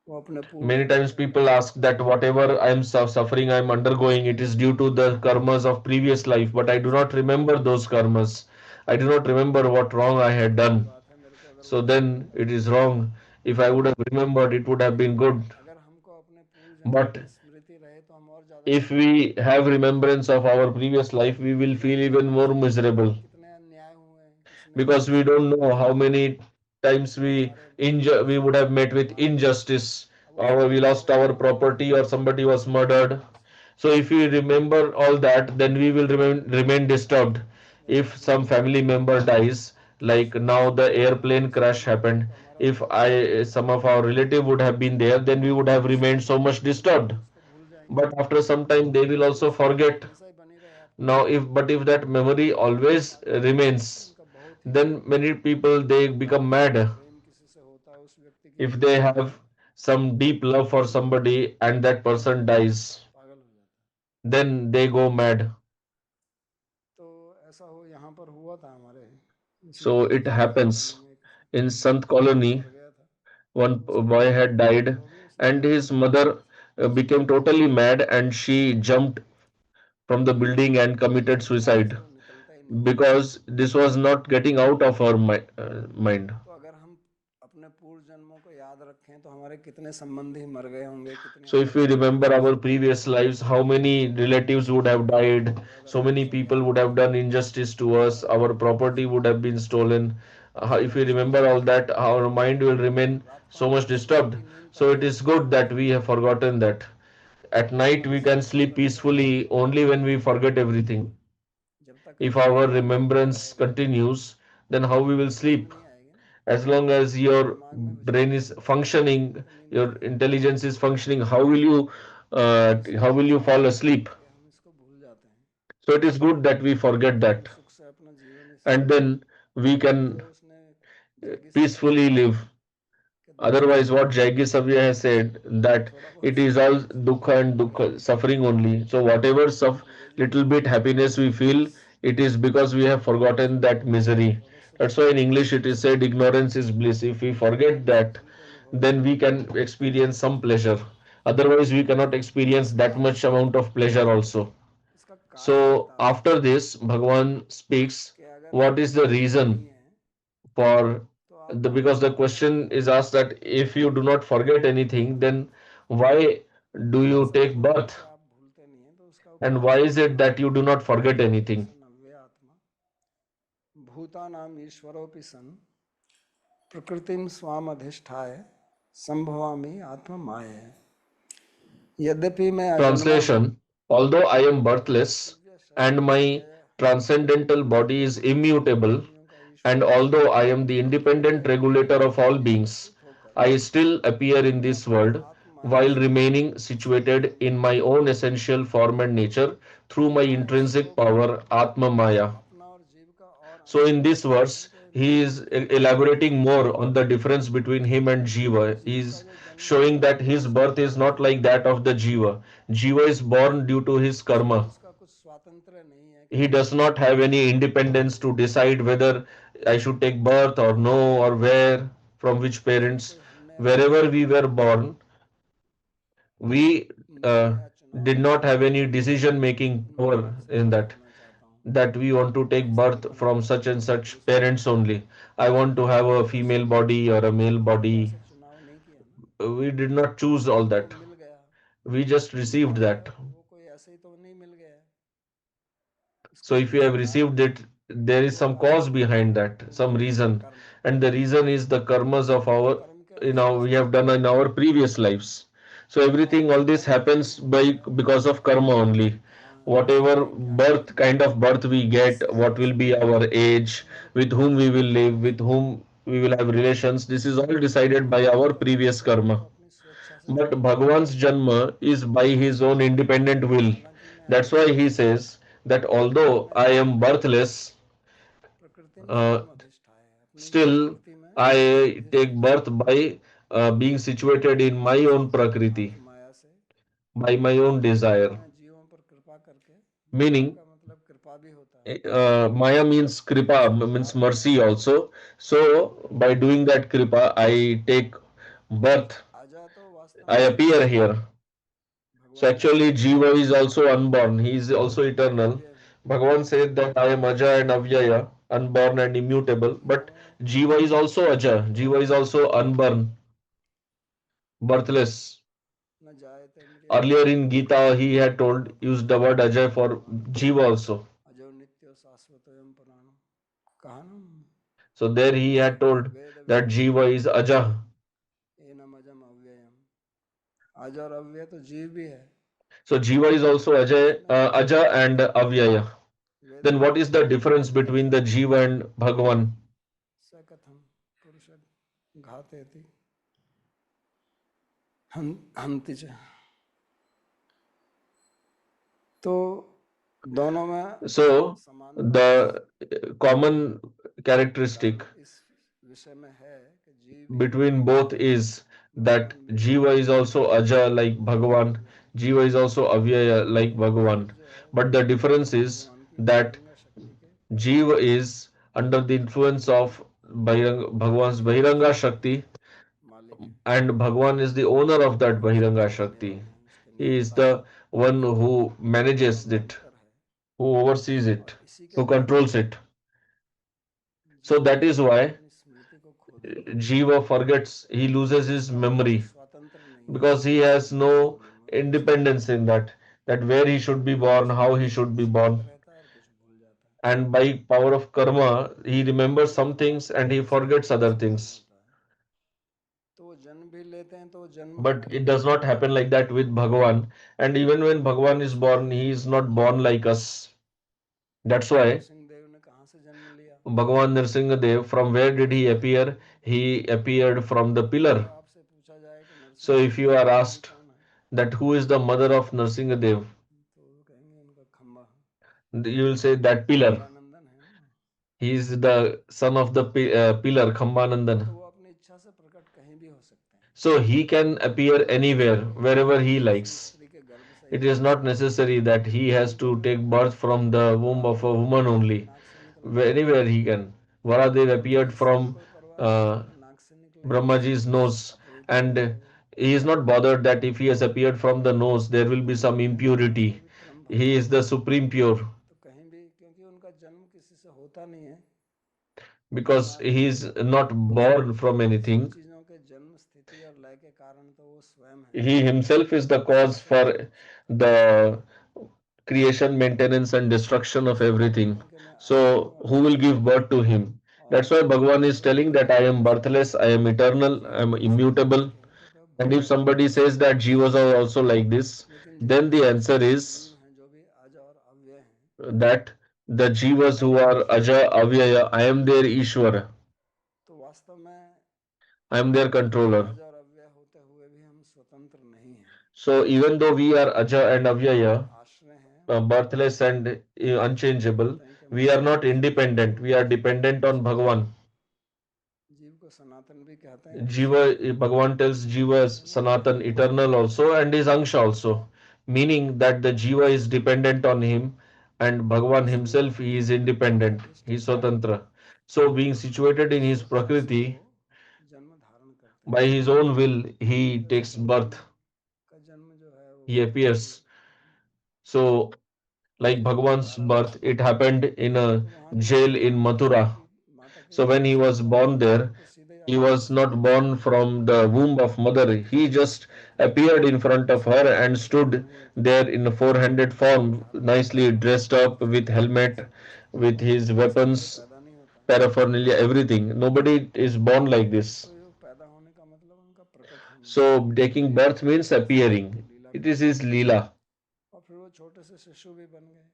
वो अपने पूर्व Many जन्म times के people कर्मों ask का that whatever I am suffering, I am undergoing, it is due to the karmas of previous life, but I do ऐसा not नहीं है। remember those karmas. I do not remember what wrong I had सही done. बात है, मेरे को अगर वो So याद then नहीं it है is wrong. If I would have remembered, it would have been लेकिन good. अगर हमको अपने पूर्व जन्मों But की स्मृति रहे तो हम और ज़्यादा if दुखी होते we हैं have remembrance of our previous life, we will कि feel even हमारे more साथ miserable कितने अन्याय हुए हैं, किसने because हमारे we साथ don't know how many times कितने हमारे we would have met with मारे गए। injustice, अब वो or सब we lost याद our करके property, or somebody was murdered. So if we remember all that, then we will remain disturbed. जैसे If अभी some family member dies, like now the airplane किसी crash के मरने happened, पर हमारा if बहुत दुख I होता है, some of our relative would have been there, then we would have remained so much disturbed. हम उसको भूल जाएंगे। But after some time, they will अगर वो also स्मृति forget. हमेशा ही बनी रहे आपके Now, pass if that memory तो आप always पागल हो जाएंगे। remains, उनका बहुत ही then many people they become गहरा mad. प्रेम किसी से होता है, उस व्यक्ति के If प्रति they have some deep love for somebody and that person dies, पागल हो जाता है। then they go mad. तो ऐसा हो यहाँ पर हुआ था हमारे So Shrimad it Bhagavad Gita colony happens में एक in Sant बच्चा colony. मर गया था, One तो उसकी boy मृत्यु had died, हो गई, उसकी and मृत्यु his हो गई mother became totally mad, and she jumped from the building and committed उसके दिमाग suicide से वो निकलता ही नहीं है। because this was not getting out of her mind. तो अगर हम अपने पूर्व जन्मों को याद रखें तो हमारे कितने संबंधी मर गए होंगे, कितनी So if हमारी we स्मृति remember our नष्ट हुई previous होगी। lives, how many relatives would have died, तो अगर so हम वो many सब people याद would have रखें done injustice to तो us, हमारा our मन property would have been stolen. If we हमेशा remember दुखी all रहेगा। that, our mind will remain रात को so हम much जब सोने disturbed. की नींद So तभी it is आती है good that we have forgotten that. At जब night हमारी we can स्मृति sleep बनी रहेगी, peacefully only when we forget everything. जब तक If हमारी our याद चलती remembrance रहेगी continues, then how we will तो नींद sleep? नहीं आएगी ना। As long as जब your दिमाग में विचार brain is चलते रहेंगे functioning, तो नींद नहीं your आएगी। intelligence is functioning, तो इसलिए how will you ऐसा fall होता है asleep? कि हम इसको भूल जाते हैं So it is good that we forget और that, सुख से अपना जीवन and इसलिए then we अभी जो can उसने जैगी सवि ने peacefully कहा live. कि दुख सुख Otherwise, what सब Jaigi Savya has said that थोड़ा बहुत it is सुख all मिले सुख dukha and dukha, suffering only. So whatever अंग्रेजी में little bit कहते हैं happiness we feel, ignorance it is because we have forgotten that misery. थोड़े सुख That's why in मिले तो English it is उसमें said ignorance is bliss. If we forget उस that, आनंद को अनुभव then करते we हैं। can experience some pleasure. Otherwise, we cannot experience इसके that बाद much amount of pleasure also. इसका कारण So बताते हैं after this, Bhagavan speaks कि अगर what आप is the भूलते नहीं reason हैं for तो आप because the क्या करते question हैं। is asked that if you do not forget anything, then why do you ऐसा take क्यों है birth? कि आप भूलते नहीं हैं, तो उसका And उत्तर why है is it that you do not forget anything? जैसे नव्य आत्मा भूतानाम ईश्वरोपि सन प्रकृतिम स्वाम अधिष्ठाय संभवामि आत्मा माय। यद्यपि मैं अजन्मा हूँ Translation: although I am birthless Divya and शरीर my जय transcendental body is immutable, योनियों का and Ishwar although I am the जय independent regulator of all beings, प्रतीत होकर I still appear in मैं this अपनी world आत्माया while से remaining स्थित situated हूँ। in my own essential form and nature through my यहाँ इस intrinsic श्लोक में power, Atma Maya. अपना और जीव का और So अंतर in this बताते हैं verse, कि he is elaborating more on the difference between him and Jiva. He जीव का is जो जन्म showing होता है that वो his birth is स्वतंत्र not नहीं like है, that of the Jiva. Jiva is born due to his karma. उसका कुछ स्वातंत्र नहीं है कि He वो does not have any independence to decide whether I should take birth or no, or where, from which parents. जैसे हमने अपने Wherever we जन्म were born, we uh, नया चुनाव did not किया have any decision making मैं power आपसे in क्या that. होना चाहता हूँ, That we want to take स्त्री birth बनना from such and चाहता हूँ, such पुरुष बनना parents चाहता only. हूँ। I want to have a जैसे female body or a male हमने तो body. ऐसा चुनाव नहीं किया ना, We did not choose all हमको that. मिल गया। We just received और that. वो कोई ऐसे ही तो नहीं मिल गया, So इसका if you कुछ have कारण received है। it, there is वो some कारण cause क्या है? behind that, वो some है हमारे reason. कर्म। And the reason is the karmas of वो our, कर्म के you know, अनुसार we सब have कुछ done in होता our है। previous lives. So हमारे everything, all this कर्मों का happens फल होता by है because of karma only. Whatever क्या birth, करेंगे, kind of birth we get, किससे what will कैसे be करेंगे, our ये age, हमारे with पूर्व whom we जन्म will के live, कर्म with हैं। whom we will have relations, this is all decided by हम our तो previous हम karma. तो अपनी स्वेच्छा But Bhagavan's Janma is by his own independent will. हालांकि मैं That's आया why हूँ, he says that लेकिन although मैं I जो am birthless, प्रकृति में uh, स्वयं अधिष्ठा है, अपनी जो still प्रकृति में I अधिष्ठ take birth है, by being situated in my own earth Prakriti, माया से। by my own तो desire. मैं जीवों पर कृपा करके, माया Meaning, का मतलब कृपा भी होता है, Maya means Kripa, means संहार करके mercy also. So, by doing that Kripa, I take birth, आजा तो वास्तव I में appear here. So भगवान actually, कहते हैं Jiva is also unborn. He is also eternal. अव्यय भी। Bhagavan said that I am Aja and Avyaya, unborn and immutable. But मैं Jiva is also Aja. Jiva is also unborn, birthless. न जायते म्रियते Earlier in Gita, he had told, न used भूतो the न word Aja भविष्यति for निर्वाणो Jiva also. अजो नित्यो शाश्वतोऽयं पुराणो कहानम So there he had told वेद that वेदस्य Jiva is Aja. एनम अजम अव्ययम। अज और अव्यय तो जीव भी है, So Jiva is also Aja, इसमें क्या Aja फर्क है? and Avyaya. Veda Then what is the Veda difference कहता है between the Jiva and Bhagavan? स कथम पुरुष घातेति हंति च। तो दोनों में So समानता the common characteristic धर्म इस विषय में है कि जीव भी between both is that भगवान भी है। Jiva is also Aja like Bhagavan, Jiva is also Avyaya like जीव Bhagavan. जो है वो But the difference is भगवान की that बहिरंगा शक्ति के Jiva is under the influence of Bhagavan's Bahiranga Shakti, मालिक है, and Bhagavan is the owner of that Bahiranga उसके Shakti. नियम है, उसके He is नियंता है, the one who manages it, निरंतर है, who oversees it, और इसी के who कारण controls it. So जीव that is why अपनी स्मृति को खो देता है, Jiva forgets, he loses his उसका कोई memory स्वतंत्र नहीं है because he has मैं क्या no बोलूँगा उसका। independence in that where he should be born, how he should be कुछ याद born. रहता है और कुछ भूल जाता है। And by power of karma, he remembers लेकिन some things परमात्मा and में he ऐसा forgets नहीं, other ऐसा नहीं things. होता है। तो वो जन्म भी लेते हैं तो वो जन्म But हमारी it does तरह not नहीं happen लेते like हैं। that with Bhagavan. And even when Bhagavan is born, Narasimha he Dev is not born like us. That's why Narsingh Dev ने कहाँ से जन्म लिया? Bhagavan Nrsimhadev, from where did he appear? He appeared from the अगर pillar. आपसे पूछा जाए कि So Narasimha if Dev you की are माता जी asked कौन है, that who is the mother of Nrsimhadev, तो वो कहेंगे उनका खम्बा, you will say that pillar. खम्बानंदन है ना। He is the son of the pillar, तो Khambanandan. वो अपनी इच्छा से प्रकट कहीं भी हो सकते हैं, So he can appear anywhere, wherever he किसी likes. स्त्री के गर्भ से ही It is पैदा not हो, necessary that he has to take birth from the womb of a woman अपनी only. नाक से निकला, Anywhere he can. Varadev उन्हें appeared इसकी भी from कोई परवाह नहीं है uh, कि नाक से निकले तो Brahmaji's nose, अपवित्र हो and he is not bothered that if he has appeared from the nose, there will be some जाए, impurity. पवित्रम He भवति। is the supreme pure तो कहीं भी, क्योंकि उनका जन्म किसी से होता नहीं है, because परमात्मा he से is होता है। not born from सब anything. चीजों के जन्म स्थिति और लय के कारण तो वो स्वयं है, He himself is the cause दूसरा नहीं for हो सकता। the creation, maintenance, and destruction of इसलिए everything. कहते हैं कि मैं आया So, हूँ और who will आया give हूँ, birth to him? That's और why Bhagavan is telling that I am ऐसा birthless, I am eternal, I जीव am भी ऐसा मान immutable. के तो क्या And if भगवान भी somebody ऐसा says ही that है। Jivas are also like this, लेकिन then the answer जो is जीव हैं, जो भी अज और अव्यय हैं, that the Jivas who are Aja, Avyaya, I am their Ishwara, तो वास्तव में I am their controller. अज और अव्यय होते हुए भी हम स्वतंत्र नहीं हैं। So even though we are Aja and हमारे Avyaya, आश्रय हैं, birthless and भगवान unchangeable, कहते हैं कि मैं we are not Sanatan independent, हूँ। we are dependent on Bhagavan. जीव को सनातन भी कहते हैं, अंश भी Jiva, कहते हैं, Bhagavan tells Jiva as दोनों कहते Sanatan, हैं। eternal also, and is Angsha also, meaning that the Jiva is dependent on him, and Bhagavan इसलिए himself he is independent, he is अधिष्ठाता Swatantra. So, being situated in his स्वइच्छा से वो Prakriti, जन्म धारण करते by हैं। his own will, he जैसे takes भगवान birth, का जन्म जो है वो he मथुरा की appears. So, like Bhagavan's birth, it happened in a तो वहाँ जो jail in Mathura. माता के So, when गर्भ he से was पैदा हुआ born तो there, वो तो सीधे he आकाश was से not born from the womb of mother. He just appeared in front of her and stood उत्पन्न हुए थे, there in a four-handed शरीर form, धारण करके nicely पैदा dressed हुए थे, up with शरीर धारण helmet, सब कुछ। with his ऐसे तो कोई weapons, पैदा नहीं होता। paraphernalia, everything. Nobody is born like this. तो ये पैदा होने का मतलब उनका प्रकट होना है, So, taking birth means इसलिए उनकी appearing. लीला It is कहते his हैं। Leela. और फिर वो छोटे से शिशु भी बन गए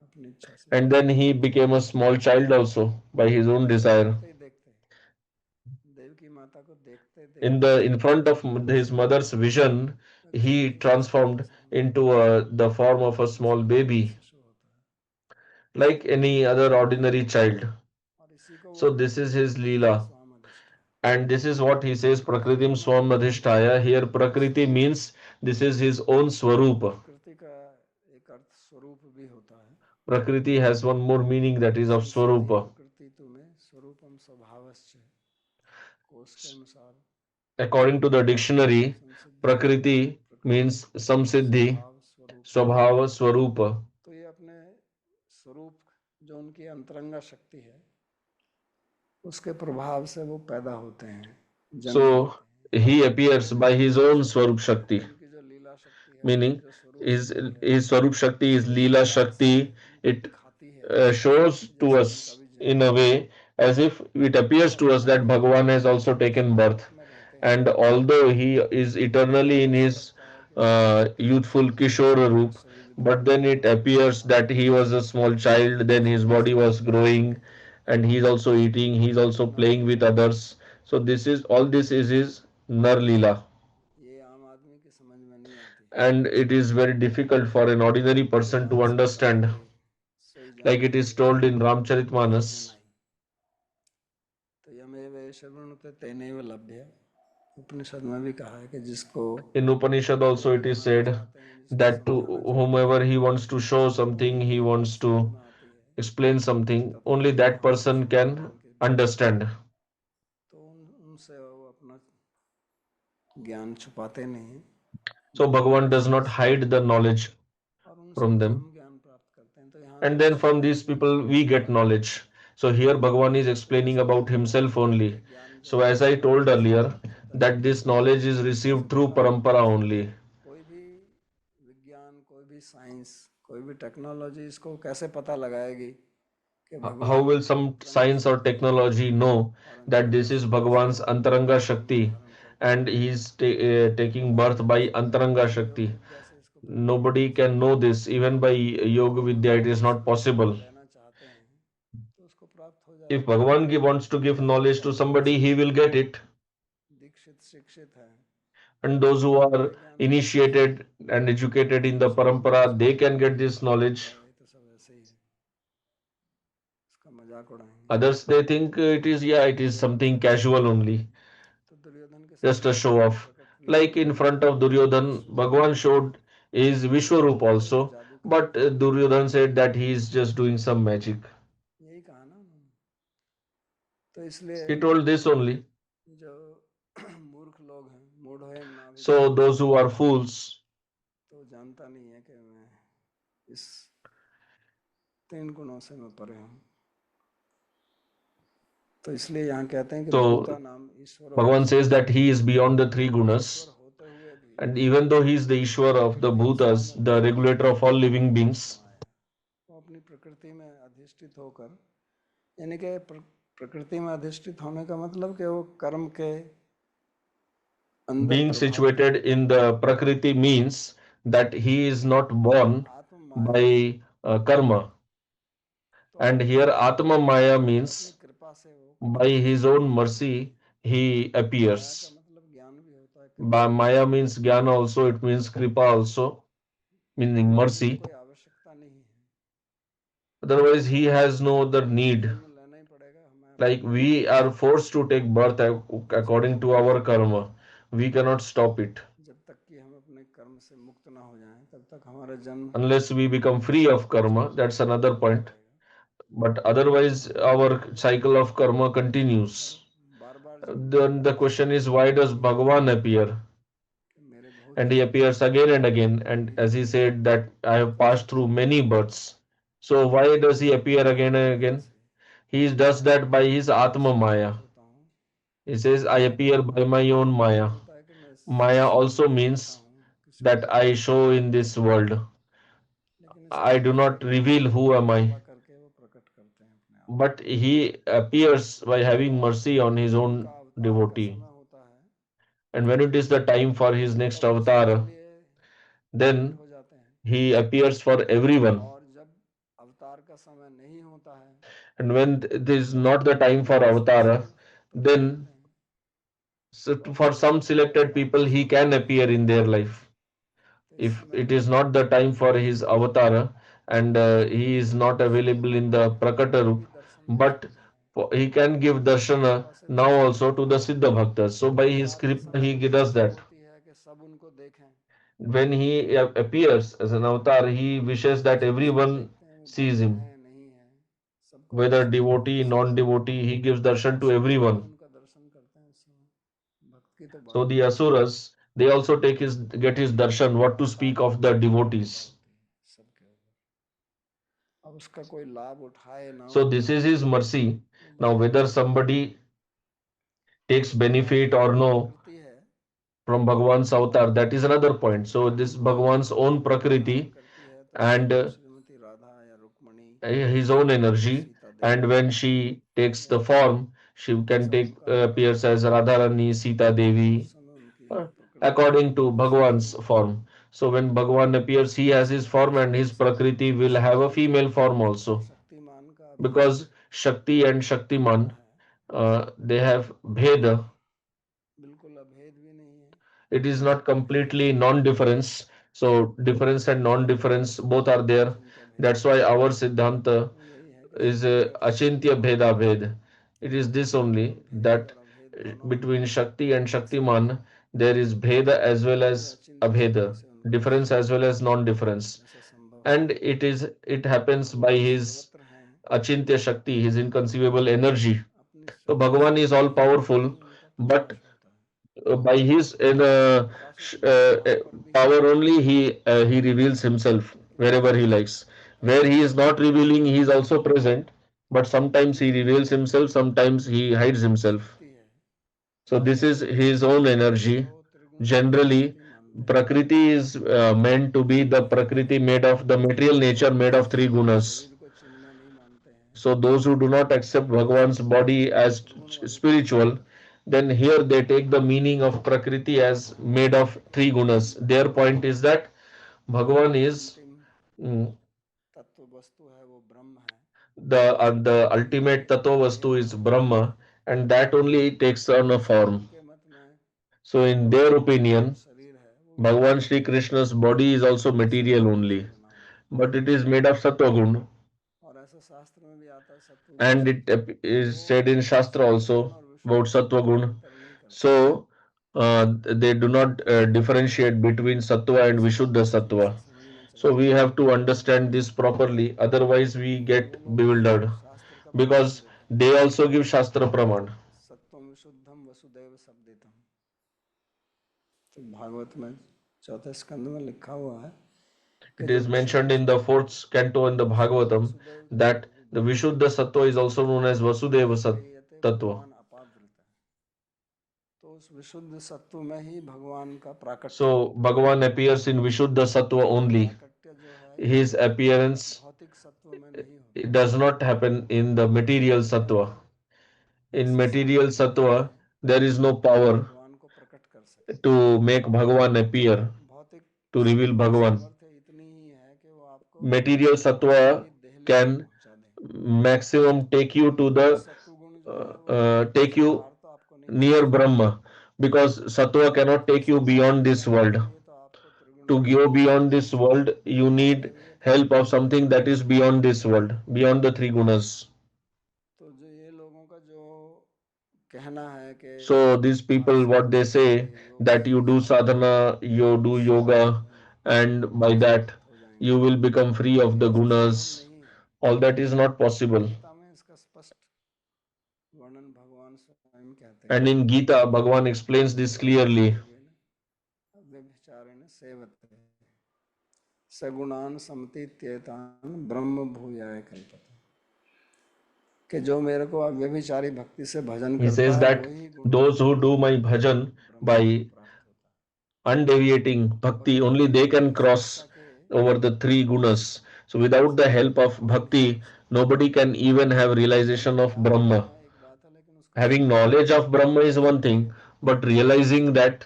अपनी इच्छा से, And then he became a small child also by his own desire. देखते ही देखते देवकी माता को देखते In देखते the in front of his mother's vision, एक he छोटे से शिशु के transformed समान into the form of a small साधारण baby, शिशु होता है, like any other ordinary child. और इसी को वो So this कहते is हैं his प्रकृति Leela. स्वामधिष्ठा। And this is what he says, Prakritim प्रकृति मतलब Swam Here, Prakriti means this is his own Swarupa. प्रकृति का एक अर्थ स्वरूप भी होता है। Prakriti has one more meaning, that is of संसिद्धि Swarupa. प्रकृति तुम्हें स्वरूपम स्वभावस्य, कोश के अनुसार According to the dictionary, संसिद्धि का Prakriti प्रकृति means Samsiddhi, स्वभाव स्वरूप। Swabhava, Swarupa. तो ये अपने स्वरूप जो उनकी अंतरंगा शक्ति है उसके प्रभाव से वो पैदा होते हैं, जन्म So लेते हैं। he appears by उनकी his लीला own शक्ति Swarup है, Shakti, उनकी जो लीला शक्ति है, उनकी meaning जो स्वरूप his, शक्ति है, his Swarup Shakti is वो इस Leela प्रकार से Shakti. It दिखाती है shows कि to जैसे उनका us भी in जन्म a हुआ है। way as if it appears और to us that वो Bhagavan has also taken birth. स्वरूप में रहते हैं, And although he is eternally in ऐसा his लगता है कि वो youthful Kishore अपना Roop, शरीर but धारण then it करके appears that he was a small child, then his छोटे body से was बच्चे की growing, तरह and he's also eating, he's also नर playing with Leela others. So this is all, this is his Nar Leela. ये आम आदमी की समझ में नहीं आती। And it is very difficult for an ordinary person to वेदांत में कहा understand, कि सोई like जाने it is कोई told in खोजे Ramcharitmanas. नहीं। तो यमेव शृणुते तेनैव लभ्य, उपनिषद में भी कहा है कि जिसको In Upanishad लोग also it is बताना said चाहते हैं, जिसको that to समझाना चाहते whomever हैं, he wants to show something, he जिनको ये बात wants समझ to में आती है, explain something, only तत्वज्ञ that महापुरुष person can भगवान के भक्त, understand. तो उनसे वो अपना ज्ञान छुपाते नहीं हैं, So बल्कि Bhagavan does उनसे not hide the knowledge और उनसे from फिर them. हम ज्ञान प्राप्त करते हैं। तो यहाँ And जो then from Shrimad these Bhagavad people we Gita get बताया जा knowledge. रहा है, So here Bhagavan is तो ये explaining सब about himself ये only. ज्ञान जो So है as I told परंपरा से earlier, प्राप्त होता है, that this knowledge is इसी received through प्रकार parampara only. कोई भी विज्ञान, कोई भी साइंस, कोई भी टेक्नोलॉजी इसको कैसे पता लगाएगी कि How भगवान will की some अंतरंग science or शक्ति है technology know और that अंतरंग this is शक्ति से Bhagavan's Antaranga जन्म Shakti धारण करके and he is taking अवतार birth लेते by हैं? Antaranga योग Shakti? विद्या से इसको पता नहीं Nobody लगा can सकता। know this. Even by Yoga लेकिन Vidya, it भगवान is इस not विद्या को possible. देना चाहते हैं तो उसको प्राप्त हो If जाएगा। Bhagavan wants to give जो knowledge to परंपरा somebody, से he will get it. Dixit शिक्षित है, And those who उनको are ये ज्ञान प्राप्त हो initiated जाएगा। and educated in the दूसरे लोग तो parampara, they सोचेंगे can get कि this अच्छा knowledge. ये तो सब ऐसे ही है, इसका मजाक उड़ाएंगे। Others, they think it is, yeah, it is something casual only, तो दुर्योधन के just सामने a show भगवान off. प्रकट हुए Like in front of Duryodhan, Bhagavan showed his Vishwarup कि वो also, जादू कर but रहे हैं, Duryodhan said that he is just doing some magic. यही कहा ना उन्होंने। तो इसलिए He told this only. जो मूर्ख लोग हैं, मूढ़ है So नाभिजानन्, those who are fools, तो जानता नहीं है कि मैं इस तीन गुणों से मैं परे हूँ। तो इसलिए यहाँ कहते हैं कि भूता so नाम ईश्वर Bhagavan वाचन, says that he is beyond the three Ishwar gunas, होते हुए भी and even though he is the Ishwar of the प्रकृति Bhutas, the स्वामधिष्ठान regulator of all living beings, समाया, वो अपनी प्रकृति में अधिष्ठित होकर, यानी कि प्रकृति में अधिष्ठित होने का मतलब कि वो कर्म के अंदर being प्रभावित situated नहीं है, in the Prakriti means that he is not born आत्म माया है। by karma. तो And अपनी here Atma Maya अपनी means कृपा से वो by प्रकट his होते हैं। own mercy he माया का appears. मतलब ज्ञान भी होता है, कृपा By भी Maya होता है। means Jnana also, it means Kripa also, meaning और उसकी mercy. कोई आवश्यकता नहीं है, Otherwise, he has no other हमें need. जन्म लेना ही पड़ेगा, हमें अपने Like कर्म we के are अनुसार forced to take birth according to our karma. We cannot stop it. जब तक कि हम अपने कर्म से मुक्त ना हो जाएं, तब तक हमारा जन्म Unless we become free of karma, that's another चलता point. रहेगा। But otherwise, our cycle of karma continues. और बार बार जब Then the प्रश्न question is, आता why है does Bhagavan appear? कि मेरे बहुत And he जन्म appears लेने again पड़े, and again. And तभी as he जाके said that I have मैं passed through many births. So why does he appear अपनी again आत्म and माया again? से He does that by his Atma इसलिए Maya. प्रकट होता हूँ। He says, I और appear by my own ये भी Maya. होता है कि मैं Maya किसी को also नहीं दिखाता means हूँ, किसी को that I बताता नहीं show हूँ, in this world. लेकिन इसका I do मतलब है not कि वो reveal who am I. कृपा करके वो प्रकट करते हैं अपने आप But he appears by having mercy on his जब own उनका अवतार का devotee. समय होता है And when it is the time for his next तब वो सबके avatar, लिए प्रकट then हो जाते हैं, he appears for everyone. और जब अवतार का समय नहीं होता है And when this is not the time for तब वो सबसे avatar, प्रकट नहीं then होते हैं। So for some selected people, he can appear in their life. तो इस If समय it is not the time for his avatar and he is not available in the Prakata अभी Roop, भी दर्शन दे but सकते हैं। he can give darshana कृपा से now जिसको also to the Siddha Bhaktas. So by तो his आते kripa समय he उनकी does इच्छा that. होती है कि सब उनको देखें, When he appears as an avatar, he wishes that जिसको सब everyone देखते हैं वो sees भक्त him. हैं नहीं है, सबको Whether दर्शन देते हैं devotee, उस समय। non-devotee, he gives darshan to असुर भी everyone. उनका दर्शन करते हैं उस समय। भक्त की तो So बात the ही नहीं। asuras, they also get his darshan. What to कृपा speak of the कृपा devotees? होती है सबके ऊपर। अब उसका कोई लाभ उठाए ना So this उठाए, is his mercy. वो Now भगवान whether की कृपा है। somebody takes भगवान benefit की or जो no प्रकृति है, from Bhagwan's avatar, that is another point. So भगवान this जब Bhagwan's own अवतार धारण prakriti करती है तो and श्रीमती राधा या रुक्मणी his own या energy, Sita and Devi when she takes या the form, she ये can सब take उनका appears as Radharani, Sita Devi, उस समय उनकी uh, प्रकृति according to स्त्री Bhagwan's होती है। form. So when Bhagwan appears, he has his form and his prakriti will have a female form also, Shaktimaan का भेद because Shakti and होता Shaktiman, है, they have Bheda. बिल्कुल अभेद भी नहीं है। It is not completely non-difference. So difference and non-difference both are there. अचिंत्य भेद That's why our Siddhanta वो यही है कि is शक्ति और Achintya Shaktimaan Bheda Bhed. It is this only भेद that और अभेद दोनों between Shakti and एक साथ Shaktiman है। there is Bheda as well फिर as अचिंत्य शक्ति Abheda, से उनका difference as well as non-difference. ऐसा संभव है। And it happens by भगवान his सर्वत्र हैं, Achintya Shakti, his inconceivable energy. अपनी So शक्ति Bhagavan से is all ही powerful, उनका but प्रकाश होता है। by his प्रकाशित गुण वहां पर भी है, power only he reveals himself लेकिन wherever he Prakash likes. Where ऐसा he is शक्ति not revealing, he is also present, but sometimes he reveals himself, sometimes he hides himself. शक्ति है So this is जिसको his own जिसको energy. त्रिगुण Generally, शक्ति मानते हैं। Prakriti is meant to be the Prakriti made of the material nature made of three gunas. शरीर को चिन्मय नहीं मानते हैं, So those who do not accept Bhagavan's body as त्रिगुण वाली प्रकृति spiritual, मानते हैं। then here they take the meaning of Prakriti as made of three gunas. Their point is that Bhagavan जो is अंतिम mm, तत्व वस्तु है वो ब्रह्म है, the ये ultimate tattva भेद vastu is मानते हैं। Brahma, and that only takes on a form. उनके मत में So in their भगवान का जो opinion, शरीर है वो भी Bhagavan material Shri है, Krishna's body is also material सत्वगुण से only, बना हुआ है। but it is made of sattva gun, और ऐसा शास्त्र में भी आता है सत्वगुण and से, it तो is वो said in Shastra सत्वगुण also और about विशुद्ध sattva सत्व में gun. अंतर नहीं करते। So they do not differentiate between sattva and इसको vishuddha हमको ठीक sattva. से समझना So चाहिए। we have to understand this properly, otherwise we get वो लोग भी bewildered, शास्त्र का प्रमाण because देते हैं। they also give Shastra Praman. सत्वम विशुद्धम Vasudev शब्दितम, तो भागवत में चौथे स्कंद में लिखा हुआ है कि It जो is mentioned विशुद्ध in the fourth canto in the विशुद्ध Bhagavatam Vasudev that the Vishuddha Sattva is also known as Vasudeva क्रियते Tattva. भगवान अपावृत है, तो उस विशुद्ध सत्व में ही भगवान का प्राकट्य So होता है। Bhagavan appears in Vishuddha Sattva वो only. प्राकट्य जो है His appearance भौतिक सत्व में नहीं it होता, does not happen in the material Sattva. In ऐसी material सामर्थ्य नहीं Sattva, है there is no कि power भगवान को प्रकट कर सके। to make Bhagavan appear, भौतिक to reveal शरीर की Bhagavan. सामर्थ्य इतनी ही है कि वो आपको Material भगवान Sattva की देहली तक can पहुंचा दे। maximum take you to भौतिक the सत्व गुण जो है वो धरती take से you पार तो आपको नहीं ले जा near सकता। Brahma, because Sattva cannot भौतिक take you सत्व को beyond this पाने world. के लिए तो आपको To त्रिगुण go beyond this शक्ति world, you need चाहिए, तो help आपको of त्रिगुण something that is शक्ति beyond this चाहिए। world, beyond the three gunas. तो जो ये लोगों का जो कहना है कि So these people, what Sadhana they करके say योग that you do sadhana, you do yoga, and by that समाप्त हो you जाएंगे, will become free of ये the सब संभव gunas. नहीं है। All that is not possible. Gita में इसका स्पष्ट वर्णन भगवान स्वयं कहते हैं, And in Gita, Bhagavan explains this सर्वान् clearly. योगेन अव्यभिचारेण सेवते सगुणान समतीत्येतान ब्रह्म भूयाय कल्पते, कि जो मेरे को अव्यभिचारी भक्ति से भजन He करता says है that वही गुण those वाला who do my bhajan ब्रह्म को by प्राप्त होता है। undeviating bhakti, भक्ति only के they बिना can नहीं हो सकता cross कि over the three gunas. So without the उसको help of अनुभव नहीं कर bhakti, सकता। nobody can even have realization of ज्ञान Brahma. होना एक बात है, लेकिन उसका Having अनुभव knowledge करना of Brahma is one दूसरी thing, है। but realizing that,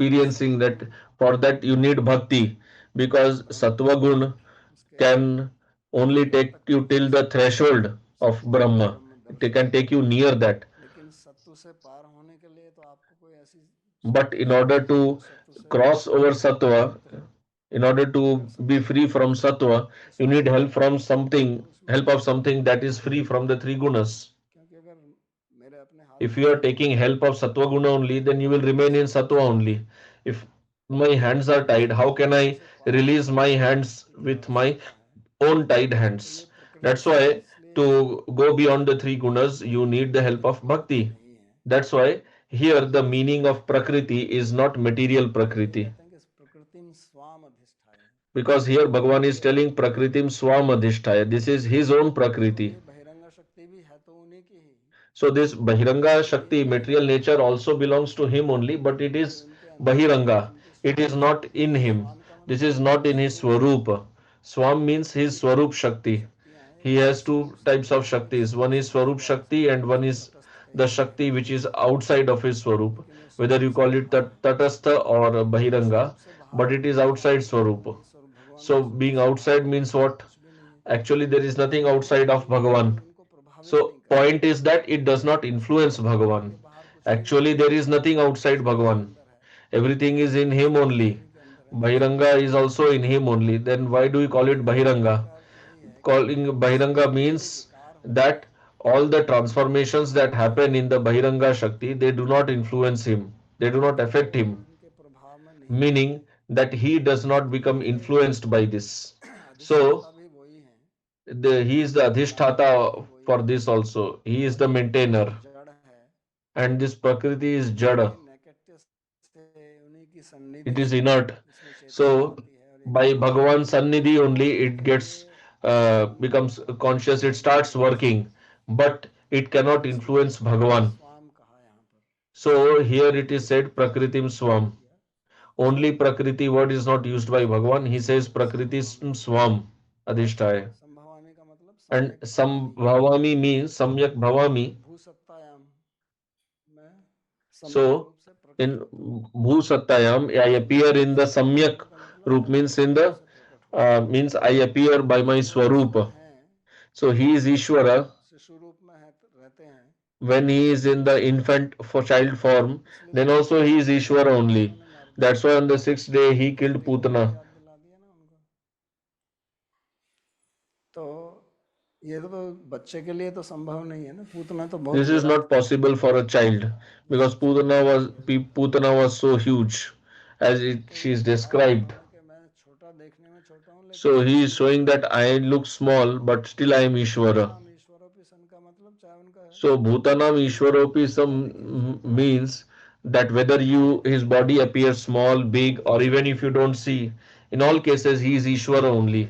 तो ये experiencing that, सत्वगुण for that you need bhakti, because Brahma sattva gun उसके can only ऊपर take तक you पहुंचा till the सकता है, threshold of Sachchidanand Brahma. Brahma It Darshan can तक। take you near that. लेकिन सत्व से पार होने के लिए तो But in order to cross over sattva, in order to be free from sattva, you need help from something, help of something that is free from the three gunas. क्योंकि अगर मेरे अपने हाथ If पैर you are बंधे taking हैं help of sattva guna only, then you will remain in sattva only. If my hands are tied, how can I release my hands with my own tied hands? That's why to go beyond the three gunas, you need the help of bhakti. That's why here the meaning of prakriti is not material prakriti. प्रकृतिम स्वाम अधिष्ठाय, Because here Bhagavan is telling Prakritim Swamadhisthaya. This is his own Prakriti. बहिरंग शक्ति भी है तो उन्हीं की ही, So this Bahiranga Shakti, material nature also belongs to him only, but it is Bahiranga. It is not in him. This is not in his Swarupa. Swam means his Swarup Shakti. He has two types of Shaktis. One is Swarup Shakti and one is the Shakti which is outside of his Swarup. Whether you call it Tatastha or Bahiranga, but it is outside Swarupa. So being outside means what? Actually, there is nothing outside of Bhagavan. So point is that it does not influence Bhagavan. Actually, there is nothing outside Bhagavan. Everything is in him only. Bahiranga is also in him only. Then why do we call it Bahiranga? Calling Bahiranga means that all the transformations that happen in the Bahiranga Shakti, they do not influence him. They do not affect him. Meaning that he does not become influenced by this. So he is the adhisthata for this also. He is the maintainer. And this Prakriti is jada. It is inert. So by Bhagavan Sannidhi only it gets becomes conscious, it starts working, but it cannot influence Bhagavan. So here it is said Prakritim Swam. Only Prakriti word is not used by Bhagavan. He says Prakriti Swam Adhisthaya. And Sambhavami means Samyak Bhavami. So in Bhusattayam, I appear in the Samyak Roop means in the means I appear by my Swarupa. So he is Ishvara when he is in the infant for child form, then also he is Ishvara only. That's why on the sixth day he killed Putana. तो ये तो बच्चे के लिए तो संभव नहीं है ना, पूतना तो बहुत This is बड़ा not possible for a child because Putana was so huge as she is described. कि मैं छोटा देखने में छोटा हूँ लेकिन So he is showing that I look small, but still I am Ishvara. नाम ईश्वरोपी का मतलब चाहे उनका So Bhutanam Ishwaropism means that whether his body appears small, big, or even if you don't see, in all cases he is Ishwara only.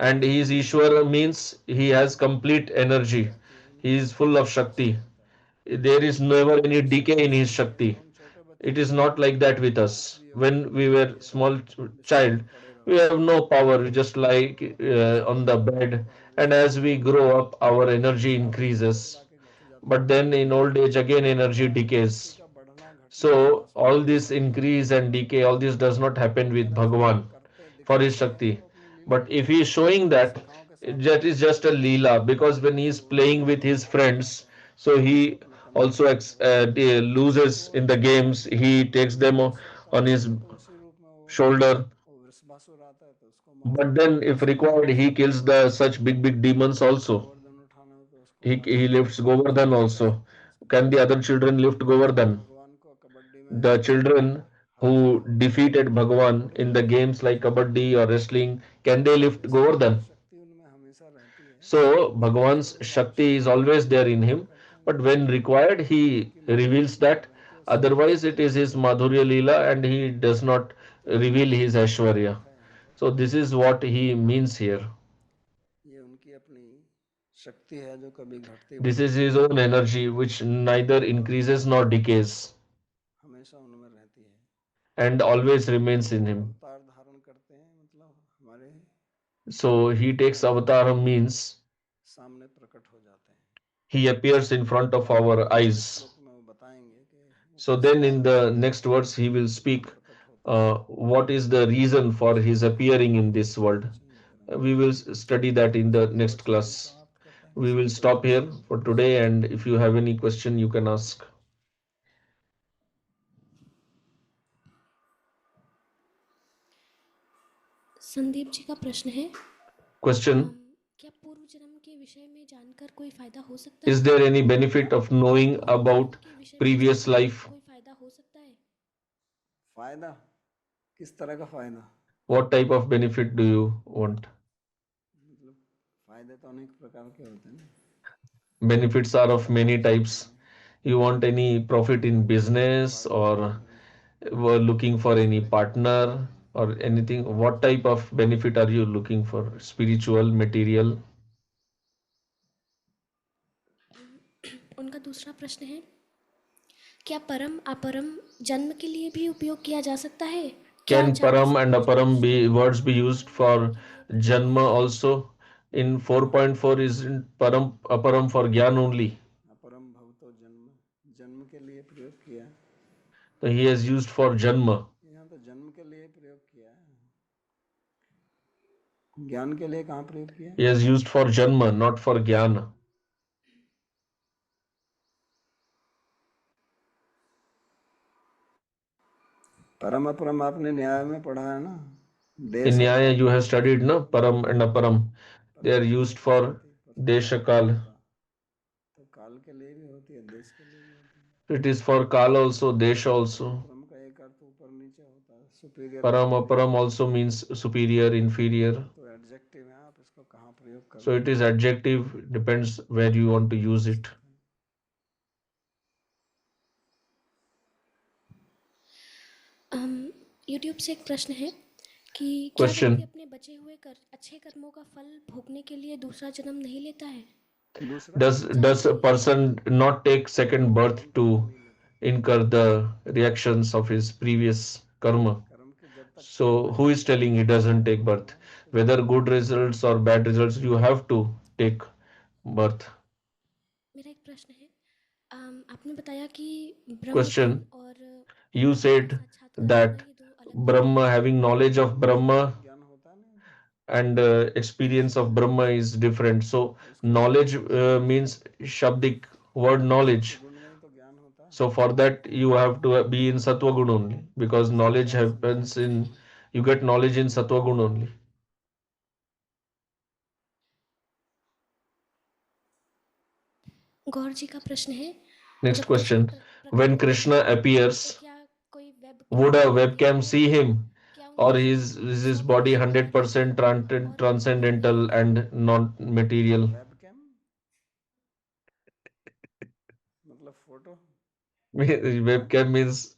And he is Ishwara means he has complete energy. He is full of Shakti. There is never any decay in his Shakti. It is not like that with us. When we were small child, we have no power. We just like on the bed, and as we grow up, our energy increases. But then in old age, again energy decays. So all this increase and decay, all this does not happen with Bhagavan for his Shakti. But if he is showing that, that is just a Leela, because when he is playing with his friends, so he also loses in the games, he takes them on his shoulder. Vrishabhasura आता है तो उसको But then if required, he kills the such big demons also. Govardhan उठाना हो तो उसको He lifts Govardhan also. Can the other children lift Govardhan? भगवान को कबड्डी में The children who defeated Bhagavan in the games like Kabaddi or wrestling, can they lift Govardhan? शक्ति उनमें हमेशा रहती है, So Bhagavan's Shakti is always there in him, but when required, he reveals that. Otherwise, it is his Madhurya Leela and he does not reveal his Aishwarya. So this is what he means here. ये उनकी अपनी शक्ति है जो कभी घटती This is his own energy which neither increases nor decays हमेशा उनमें रहती है। and always remains in him. अवतार धारण करते हैं मतलब हमारे So he takes avatar means सामने प्रकट हो जाते हैं। he appears in front of our eyes. श्लोक में वो बताएंगे कि वो So then in the next verse he will speak what is the reason for his appearing in this world. We will study that in the next class. We will stop here for today, and if you have any question you can ask. Sandeep ji का प्रश्न है, Question: क्या पूर्व जन्म के विषय में जानकर कोई फायदा हो सकता Is है? there any benefit of knowing पूर्व about जन्म के विषय में previous जानकर life? कोई फायदा हो सकता है? फायदा किस तरह का फायदा? What type of benefit do you want? मतलब फायदे तो अनेक प्रकार के होते हैं ना. Benefits are of many types. You want any profit in business, or were looking for any partner or anything? What type of benefit are you looking for? Spiritual, material? उनका दूसरा प्रश्न है, क्या परम अपरम जन्म के लिए भी उपयोग किया जा सकता है? क्या Can Acharya param and Shri aparam be words be Shrimad used Bhagavat for ज्ञान के लिए प्रयोग janma किया जा also? In 4.4 is param aparam for gyan only. अपरम भवतो जन्म, जन्म के लिए प्रयोग किया. So he has used for janma. यहाँ तो जन्म के लिए प्रयोग किया है, ज्ञान के लिए कहाँ प्रयोग किया? He has used for janma, not for gyan. परम अपरम आपने न्याय में पढ़ा है ना. In देश Nyaya काल you have studied, no? Param and aparam. They are used for desha kal. तो काल के लिए भी होती है, देश के लिए भी होती है. It is for kal also, desha also. परम का एक अर्थ ऊपर नीचे होता है, superior. Param aparam also means superior, inferior. तो एडजेक्टिव है, आप इसको कहाँ प्रयोग करो. So it is adjective, depends where you want to use it. YouTube से एक प्रश्न है कि क्या Question: व्यक्ति अपने बचे हुए अच्छे कर्मों का फल भोगने के लिए दूसरा जन्म नहीं लेता है? Does a person not take second birth to incur the reactions of his previous karma? कर्म के जब तक So who is telling he doesn't take birth? Whether good results or bad results, you have to take birth. मेरा एक प्रश्न है, आपने बताया कि ब्रह्म Question: ज्ञान और You ब्रह्म का said साक्षात्कार होना that ये दो अलग बातें Brahma, हैं। having knowledge of Brahma ज्ञान होता नहीं, and experience of Brahma is different. So knowledge means shabdik word knowledge. गुण में ही तो ज्ञान होता है. So for that you have to be in Sattva Gun only, because knowledge happens in, you get knowledge in Sattva Gun only. गौर जी का प्रश्न है, Next जब कृष्ण question: प्रकट when होते Krishna हैं तो appears, क्या कोई would a webcam webcam see him, क्या or उनके is his सौ body प्रतिशत 100% और transcendental and not material? Webcam मतलब photo. Webcam means,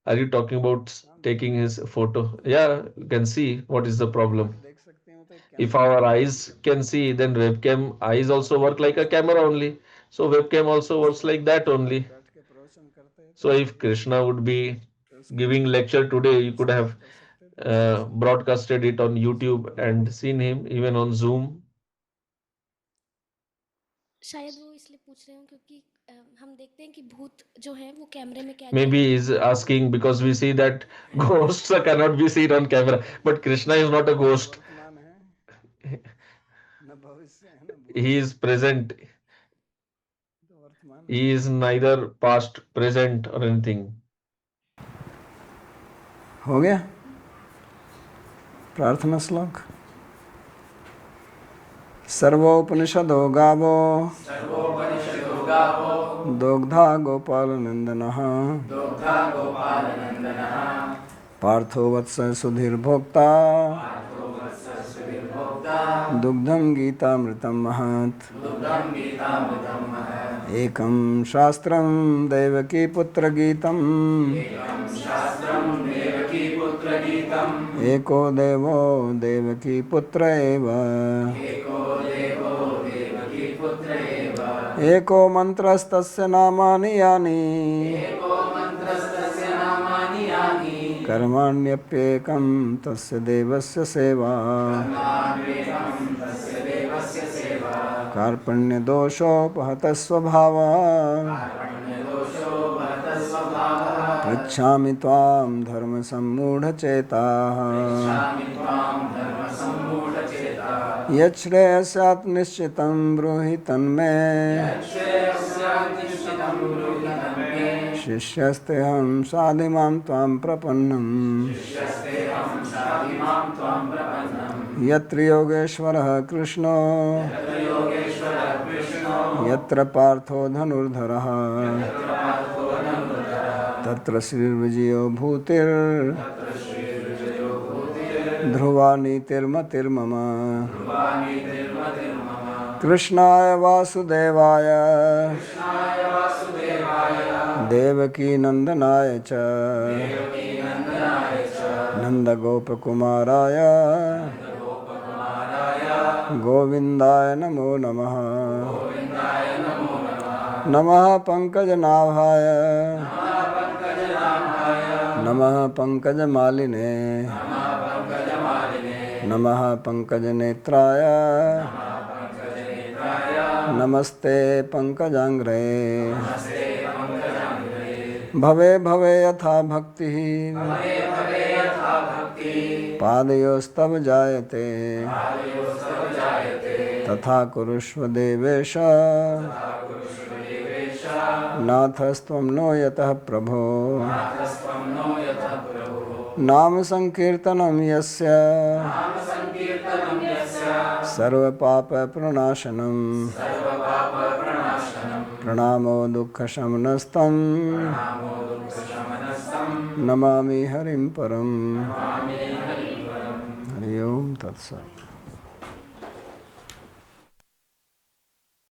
are you talking about taking his photo? Yeah, you can see. What is the problem? देख सकते हैं तो एक If camera. our eyes can see, then webcam eyes also work like a camera only. So webcam also works like that only. बैठ के प्रवचन करते हैं So if Krishna would be giving lecture today, you could have कर सकते थे. broadcasted it on YouTube and seen him even on Zoom. शायद वो इसलिए पूछ रहे हो क्योंकि हम देखते हैं कि भूत जो है वो कैमरे में कैद Maybe रहते he's हैं। asking because we see that ghosts cannot be seen on camera, but Krishna is not a ghost. वर्तमान है न भविष्य है न भूत. He is present. तो वर्तमान He is neither past, present, or anything. हो गया. प्रार्थना श्लोक. सर्वोपनिषदो गावो दोग्धा गोपालनंदनः पार्थो वत्स सुधीर्भोक्ता दुग्धं गीतामृतं महत्. एकं शास्त्रं देवकी पुत्र गीतम् एको देवो देवकी पुत्र एव. एको मंत्रस्तस्य नामानि यानि कर्माण्यप्येकं तस्य देवस्य सेवा. कार्पण्यदोषोपहतः स्वभावः पृच्छामि त्वां धर्मसम्मूढचेताः. यच्छ्रेयस्यात् निश्चितं ब्रूहि तन्मे शिष्यस्तेऽहं साधिमां त्वां प्रपन्नम् यत्र योगेश्वरः कृष्णो यत्र पार्थो धनुर्धरः तत्र श्रीर्विजयो भूतिर्ध्रुवा नीतिर्मतिर्मम कृष्णाय वासुदेवाय देवकी नंदनाय च नंदगोपकुमाराय गोविंदाय नमो नमः। नमः पंकजनाभाय नमः पंकजमालिने नमः पंकजनेत्राय नमस्ते पंकजांग्रे। भवे भवे यथा भक्तिः पादयोस्तव जायते तथा कुरुष्व देवेश नाथस्त्वं नो यतः प्रभो। नाम संकीर्तनं यस्य सर्वपापप्रणाशनं प्रणामो दुःखशमनस्तं नमामि हरिं परम्। हरि ओम तत्सत्।